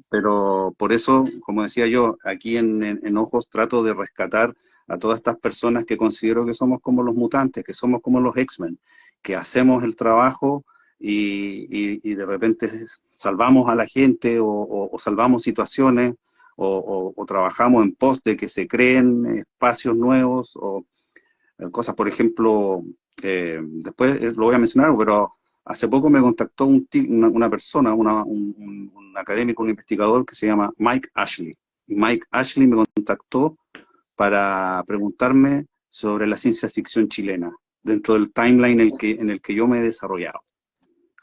Pero por eso, como decía yo, aquí en Ojos trato de rescatar a todas estas personas que considero que somos como los mutantes, que somos como los X-Men, que hacemos el trabajo y de repente salvamos a la gente o salvamos situaciones o trabajamos en pos de que se creen espacios nuevos o cosas. Por ejemplo, después lo voy a mencionar, pero hace poco me contactó una persona, un académico, un investigador que se llama Mike Ashley. Y Mike Ashley me contactó para preguntarme sobre la ciencia ficción chilena, dentro del timeline en el que yo me he desarrollado.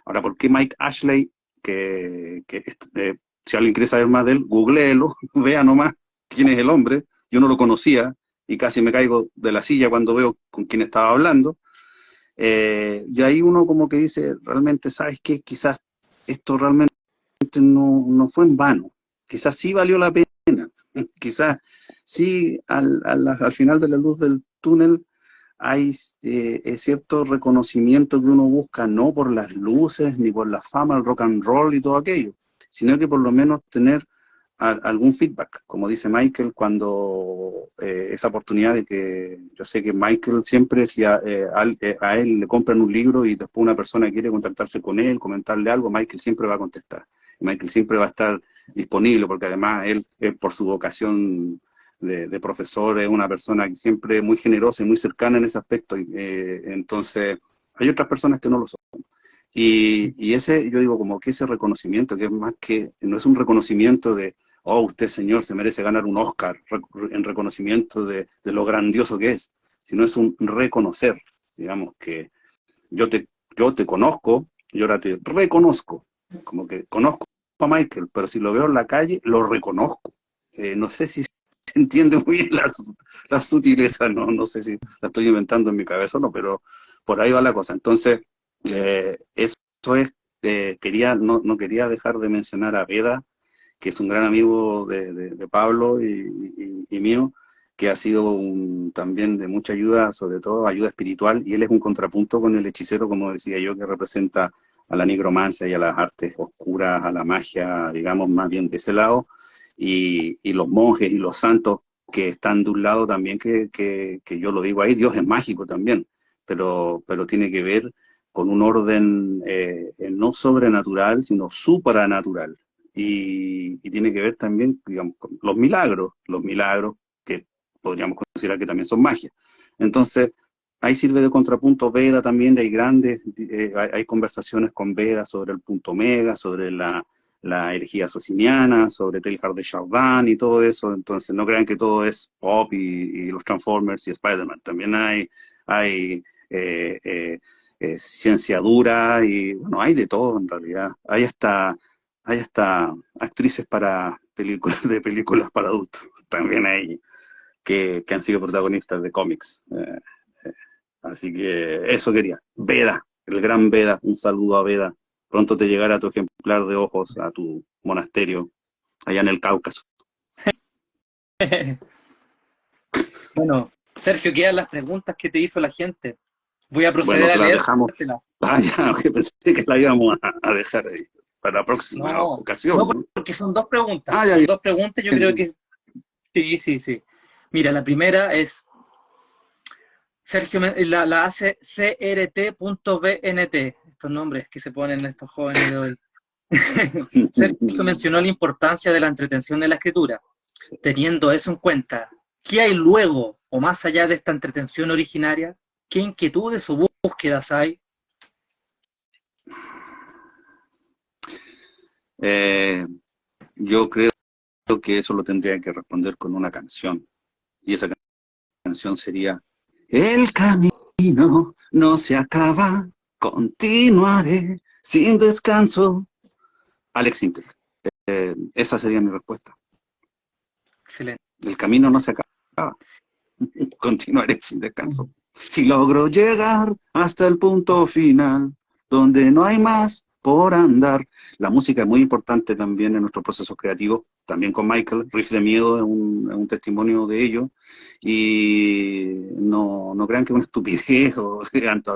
Ahora, ¿por qué Mike Ashley? Si alguien quiere saber más de él, googleelo, vea nomás quién es el hombre. Yo no lo conocía y casi me caigo de la silla cuando veo con quién estaba hablando. Y ahí uno como que dice, realmente, ¿sabes qué? Quizás esto realmente no fue en vano. Quizás sí valió la pena. Quizás sí, al final de la luz del túnel, hay cierto reconocimiento que uno busca, no por las luces, ni por la fama, el rock and roll y todo aquello, sino que por lo menos tener algún feedback, como dice Michael, cuando esa oportunidad de que, yo sé que Michael siempre, si a él le compran un libro y después una persona quiere contactarse con él, comentarle algo, Michael siempre va a contestar. Michael siempre va a estar disponible, porque además él, por su vocación de profesor, es una persona que siempre muy generosa y muy cercana en ese aspecto. Entonces, hay otras personas que no lo son. Y ese, yo digo, como que ese reconocimiento, que es más que, no es un reconocimiento de, oh, usted, señor, se merece ganar un Oscar, en reconocimiento de lo grandioso que es, sino es un reconocer, digamos, que yo te conozco, y ahora te reconozco, como que conozco a Michael, pero si lo veo en la calle, lo reconozco. No sé si se entiende muy bien la sutileza, no sé si la estoy inventando en mi cabeza o no, pero por ahí va la cosa. Entonces, eso es, no quería dejar de mencionar a Beda, que es un gran amigo de Pablo y mío, que ha sido también de mucha ayuda, sobre todo ayuda espiritual, y él es un contrapunto con el hechicero, como decía yo, que representa a la nigromancia y a las artes oscuras, a la magia, digamos, más bien de ese lado, y los monjes y los santos que están de un lado también, que yo lo digo ahí, Dios es mágico también, pero tiene que ver con un orden no sobrenatural, sino supranatural. Y tiene que ver también, digamos, con los milagros que podríamos considerar que también son magia. Entonces, ahí sirve de contrapunto Beda también, hay grandes, hay conversaciones con Beda sobre el punto omega, sobre la herejía sociniana, sobre Teilhard de Chardin y todo eso. Entonces, no crean que todo es pop y los Transformers y Spider-Man. También hay ciencia dura y, bueno, hay de todo en realidad. Hay hasta actrices de películas para adultos. También hay que han sido protagonistas de cómics. Así que eso quería. Beda, el gran Beda, un saludo a Beda. Pronto te llegará tu ejemplar de Ojos a tu monasterio, allá en el Cáucaso. Bueno, Sergio, quedan las preguntas que te hizo la gente. Voy a proceder Bueno, a las leer. dejamos. Ya, pensé que la íbamos a dejar ahí para la próxima ocasión. No, porque son dos preguntas. Ya. Son dos preguntas, yo creo que sí. Mira, la primera es, Sergio la hace crt.bnt, estos nombres que se ponen estos jóvenes de hoy. Sergio mencionó la importancia de la entretención de la escritura. Teniendo eso en cuenta, ¿qué hay luego o más allá de esta entretención originaria? ¿Qué inquietudes o búsquedas hay? Yo creo que eso lo tendría que responder con una canción. Y esa canción sería: el camino no se acaba, continuaré sin descanso. Alex Intec. esa sería mi respuesta. Excelente. El camino no se acaba. Continuaré sin descanso. Si logro llegar hasta el punto final, donde no hay más por andar. La música es muy importante también en nuestros procesos creativos, también con Michael. Riff de Miedo es un testimonio de ello. Y no crean que es una estupidez o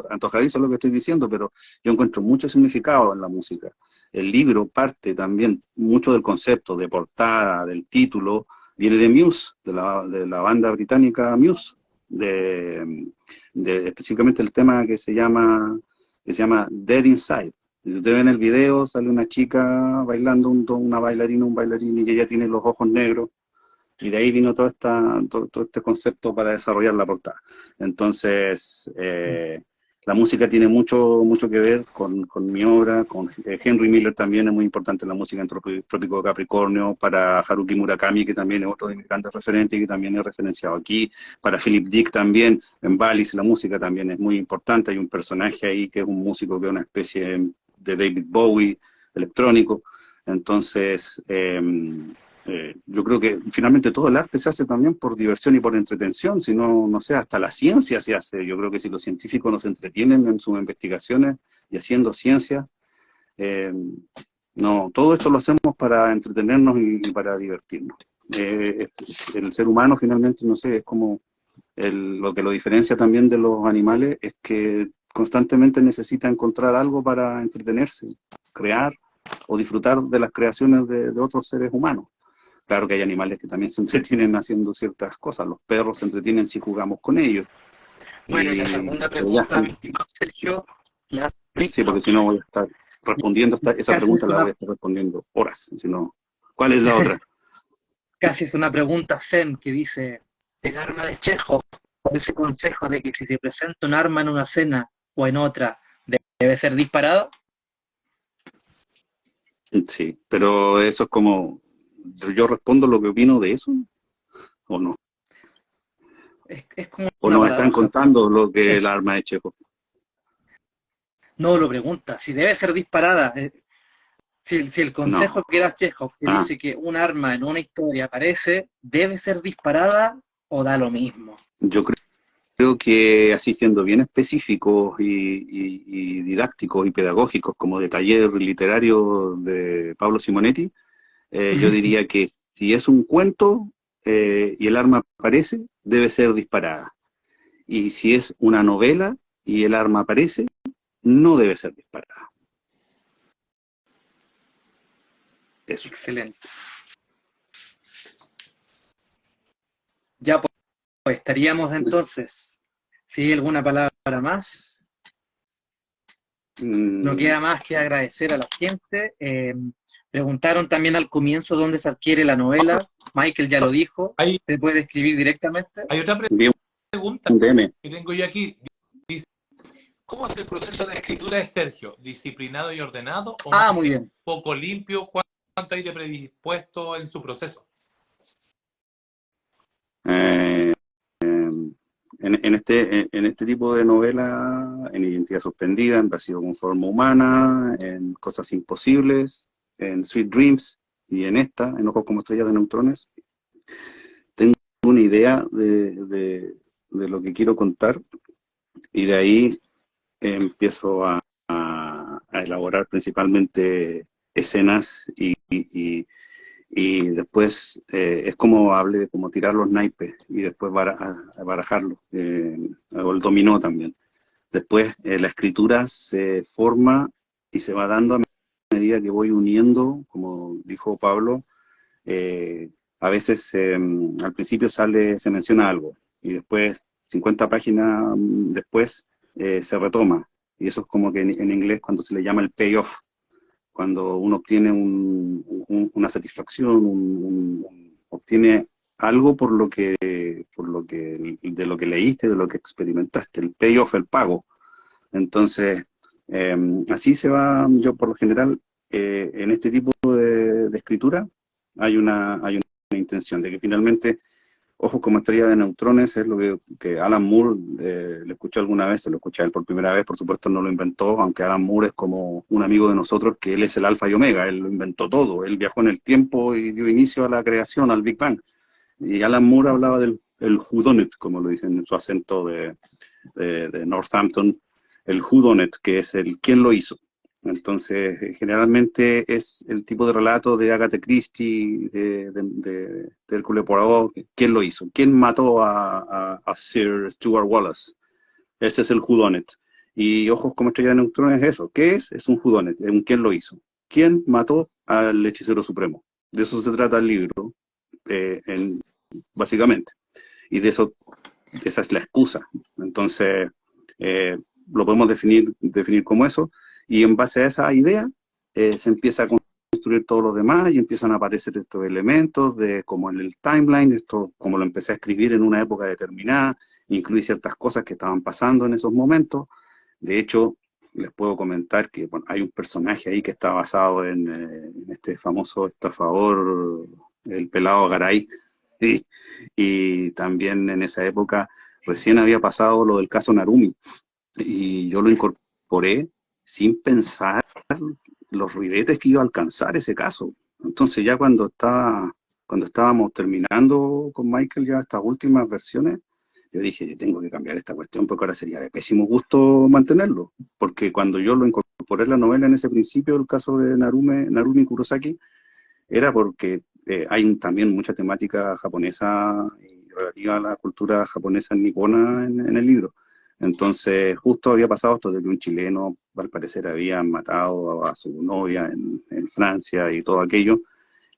antojadizo lo que estoy diciendo, pero yo encuentro mucho significado en la música. El libro parte también mucho del concepto, de portada, del título, viene de Muse, de la banda británica Muse, específicamente el tema que se llama Dead Inside. Si ustedes ven el video, sale una chica bailando, una bailarina, un bailarín, y ella tiene los ojos negros, y de ahí vino todo este concepto para desarrollar la portada. Entonces, la música tiene mucho que ver con mi obra, con Henry Miller también es muy importante en la música en Trópico de Capricornio, para Haruki Murakami, que también es otro de mis grandes referentes y que también es referenciado aquí, para Philip Dick también, en Valis la música también es muy importante, hay un personaje ahí que es un músico que es una especie de David Bowie electrónico. Entonces, yo creo que finalmente todo el arte se hace también por diversión y por entretención, si no sé, hasta la ciencia se hace. Yo creo que si los científicos nos entretienen en sus investigaciones y haciendo ciencia, no, todo esto lo hacemos para entretenernos y para divertirnos. El ser humano finalmente, no sé, es como lo que lo diferencia también de los animales, es que constantemente necesita encontrar algo para entretenerse, crear o disfrutar de las creaciones de otros seres humanos. Claro que hay animales que también se entretienen haciendo ciertas cosas. Los perros se entretienen si jugamos con ellos. Bueno, y la segunda pregunta, mi estimado Sergio, sí, porque si no voy a estar respondiendo esa pregunta, la voy a estar respondiendo horas. Si no, ¿cuál es la otra? Casi es una pregunta zen que dice, el arma de Chekhov, ese consejo de que si se presenta un arma en una escena o en otra, debe ser disparada. Sí, pero eso es como, ¿yo respondo lo que opino de eso? ¿O no? Es como ¿O una nos paradoja. están contando lo que es el arma de Chekhov? No, lo pregunta, si debe ser disparada. Si el consejo que da Chekhov, que dice que un arma en una historia aparece, ¿debe ser disparada o da lo mismo? Yo creo que así, siendo bien específicos y didácticos y pedagógicos, como de taller literario de Pablo Simonetti, yo diría que si es un cuento y el arma aparece, debe ser disparada. Y si es una novela y el arma aparece, no debe ser disparada. Eso. Excelente. Ya pues estaríamos entonces. ¿Sí? ¿Alguna palabra más? No queda más que agradecer a la gente. Preguntaron también al comienzo dónde se adquiere la novela. Michael ya lo dijo. ¿Se puede escribir directamente? Hay otra pregunta que tengo yo aquí. Dice, ¿cómo es el proceso de escritura de Sergio? ¿Disciplinado y ordenado? ¿O muy bien. Poco limpio? ¿Cuánto hay de predispuesto en su proceso? En este tipo de novela, en Identidad Suspendida, en Vacío con Forma Humana, en Cosas Imposibles, en Sweet Dreams y en en Ojos como Estrellas de Neutrones, tengo una idea de lo que quiero contar y de ahí empiezo a elaborar principalmente escenas y después es como tirar los naipes y después barajarlos, o el dominó también. Después la escritura se forma y se va dando a medida que voy uniendo, como dijo Pablo, a veces al principio se menciona algo y después 50 páginas después se retoma, y eso es como que en inglés cuando se le llama el payoff, cuando uno obtiene una satisfacción, obtiene algo de lo que leíste, de lo que experimentaste, el payoff, el pago. Entonces, así se va. Yo por lo general, en este tipo de escritura, hay una intención de que finalmente Ojos como estrella de neutrones es lo que Alan Moore, le escuché alguna vez, se lo escuché a él por primera vez, por supuesto no lo inventó, aunque Alan Moore es como un amigo de nosotros, que él es el alfa y omega, él lo inventó todo, él viajó en el tiempo y dio inicio a la creación, al Big Bang. Y Alan Moore hablaba del el whodunit, como lo dicen en su acento de Northampton, el whodunit, que es el quién lo hizo. Entonces, generalmente es el tipo de relato de Agatha Christie, de Hercule Poirot, quién lo hizo, quién mató a Sir Stuart Wallace. Ese es el whodunit. Y Ojos como estrella de neutrones es eso. ¿Qué es? Es un whodunit, es un quién lo hizo. ¿Quién mató al hechicero supremo? De eso se trata el libro, básicamente. Y de eso, esa es la excusa. Entonces, lo podemos definir como eso. Y en base a esa idea, se empieza a construir todo lo demás y empiezan a aparecer estos elementos de como en el timeline, esto como lo empecé a escribir en una época determinada, incluí ciertas cosas que estaban pasando en esos momentos. De hecho, les puedo comentar que bueno, hay un personaje ahí que está basado en este famoso estafador, el pelado Garay, y también en esa época recién había pasado lo del caso Narumi, y yo lo incorporé sin pensar los ribetes que iba a alcanzar ese caso. Entonces ya cuando estábamos terminando con Michael ya estas últimas versiones, yo dije, yo tengo que cambiar esta cuestión porque ahora sería de pésimo gusto mantenerlo. Porque cuando yo lo incorporé en la novela en ese principio, el caso de Narumi Kurosaki, era porque hay también mucha temática japonesa y relativa a la cultura japonesa nipona en el libro. Entonces, justo había pasado esto de que un chileno, al parecer, había matado a su novia en Francia y todo aquello,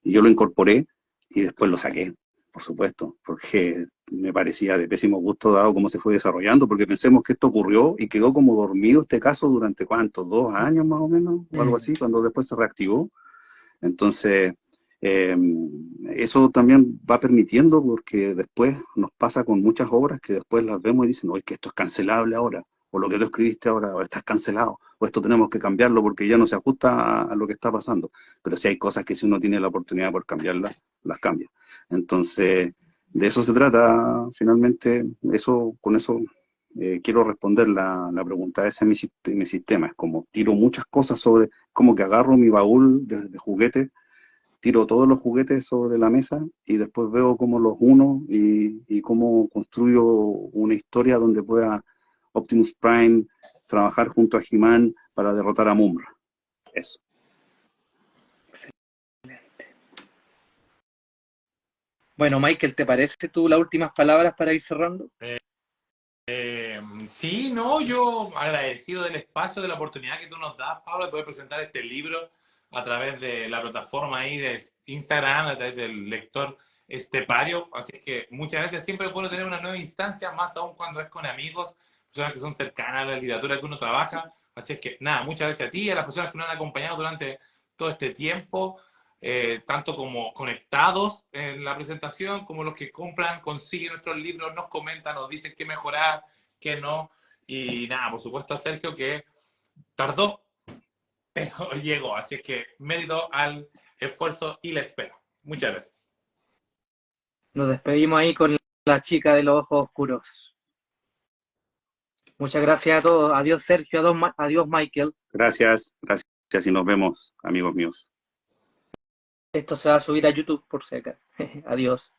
y yo lo incorporé y después lo saqué, por supuesto, porque me parecía de pésimo gusto dado cómo se fue desarrollando, porque pensemos que esto ocurrió y quedó como dormido este caso durante ¿cuántos? 2 años más o menos, o algo así, cuando después se reactivó. Entonces, eh, eso también va permitiendo, porque después nos pasa con muchas obras que después las vemos y dicen, oye, que esto es cancelable ahora, o lo que tú escribiste ahora, o estás cancelado, o esto tenemos que cambiarlo porque ya no se ajusta a lo que está pasando. Pero sí hay cosas que si uno tiene la oportunidad por cambiarlas, las cambia. Entonces, de eso se trata finalmente, con eso quiero responder la pregunta. Ese es mi sistema, es como tiro muchas cosas sobre, como que agarro mi baúl de juguetes, tiro todos los juguetes sobre la mesa y después veo cómo los uno y cómo construyo una historia donde pueda Optimus Prime trabajar junto a He-Man para derrotar a Mumra. Eso. Bueno, Michael, ¿te parece tú las últimas palabras para ir cerrando? Sí, no, yo agradecido del espacio, de la oportunidad que tú nos das, Pablo, de poder presentar este libro a través de la plataforma ahí de Instagram, a través del lector Estepario. Así que muchas gracias. Siempre es bueno tener una nueva instancia, más aún cuando es con amigos, personas que son cercanas a la literatura que uno trabaja. Así es que nada, muchas gracias a ti y a las personas que nos han acompañado durante todo este tiempo. Tanto como conectados en la presentación, como los que compran, consiguen nuestros libros, nos comentan, nos dicen qué mejorar, qué no. Y nada, por supuesto a Sergio que tardó, pero llegó. Así es que mérito al esfuerzo y la espera. Muchas gracias. Nos despedimos ahí con la chica de los ojos oscuros. Muchas gracias a todos. Adiós, Sergio. Adiós, Michael. Gracias y nos vemos, amigos míos. Esto se va a subir a YouTube por si acaso. Adiós.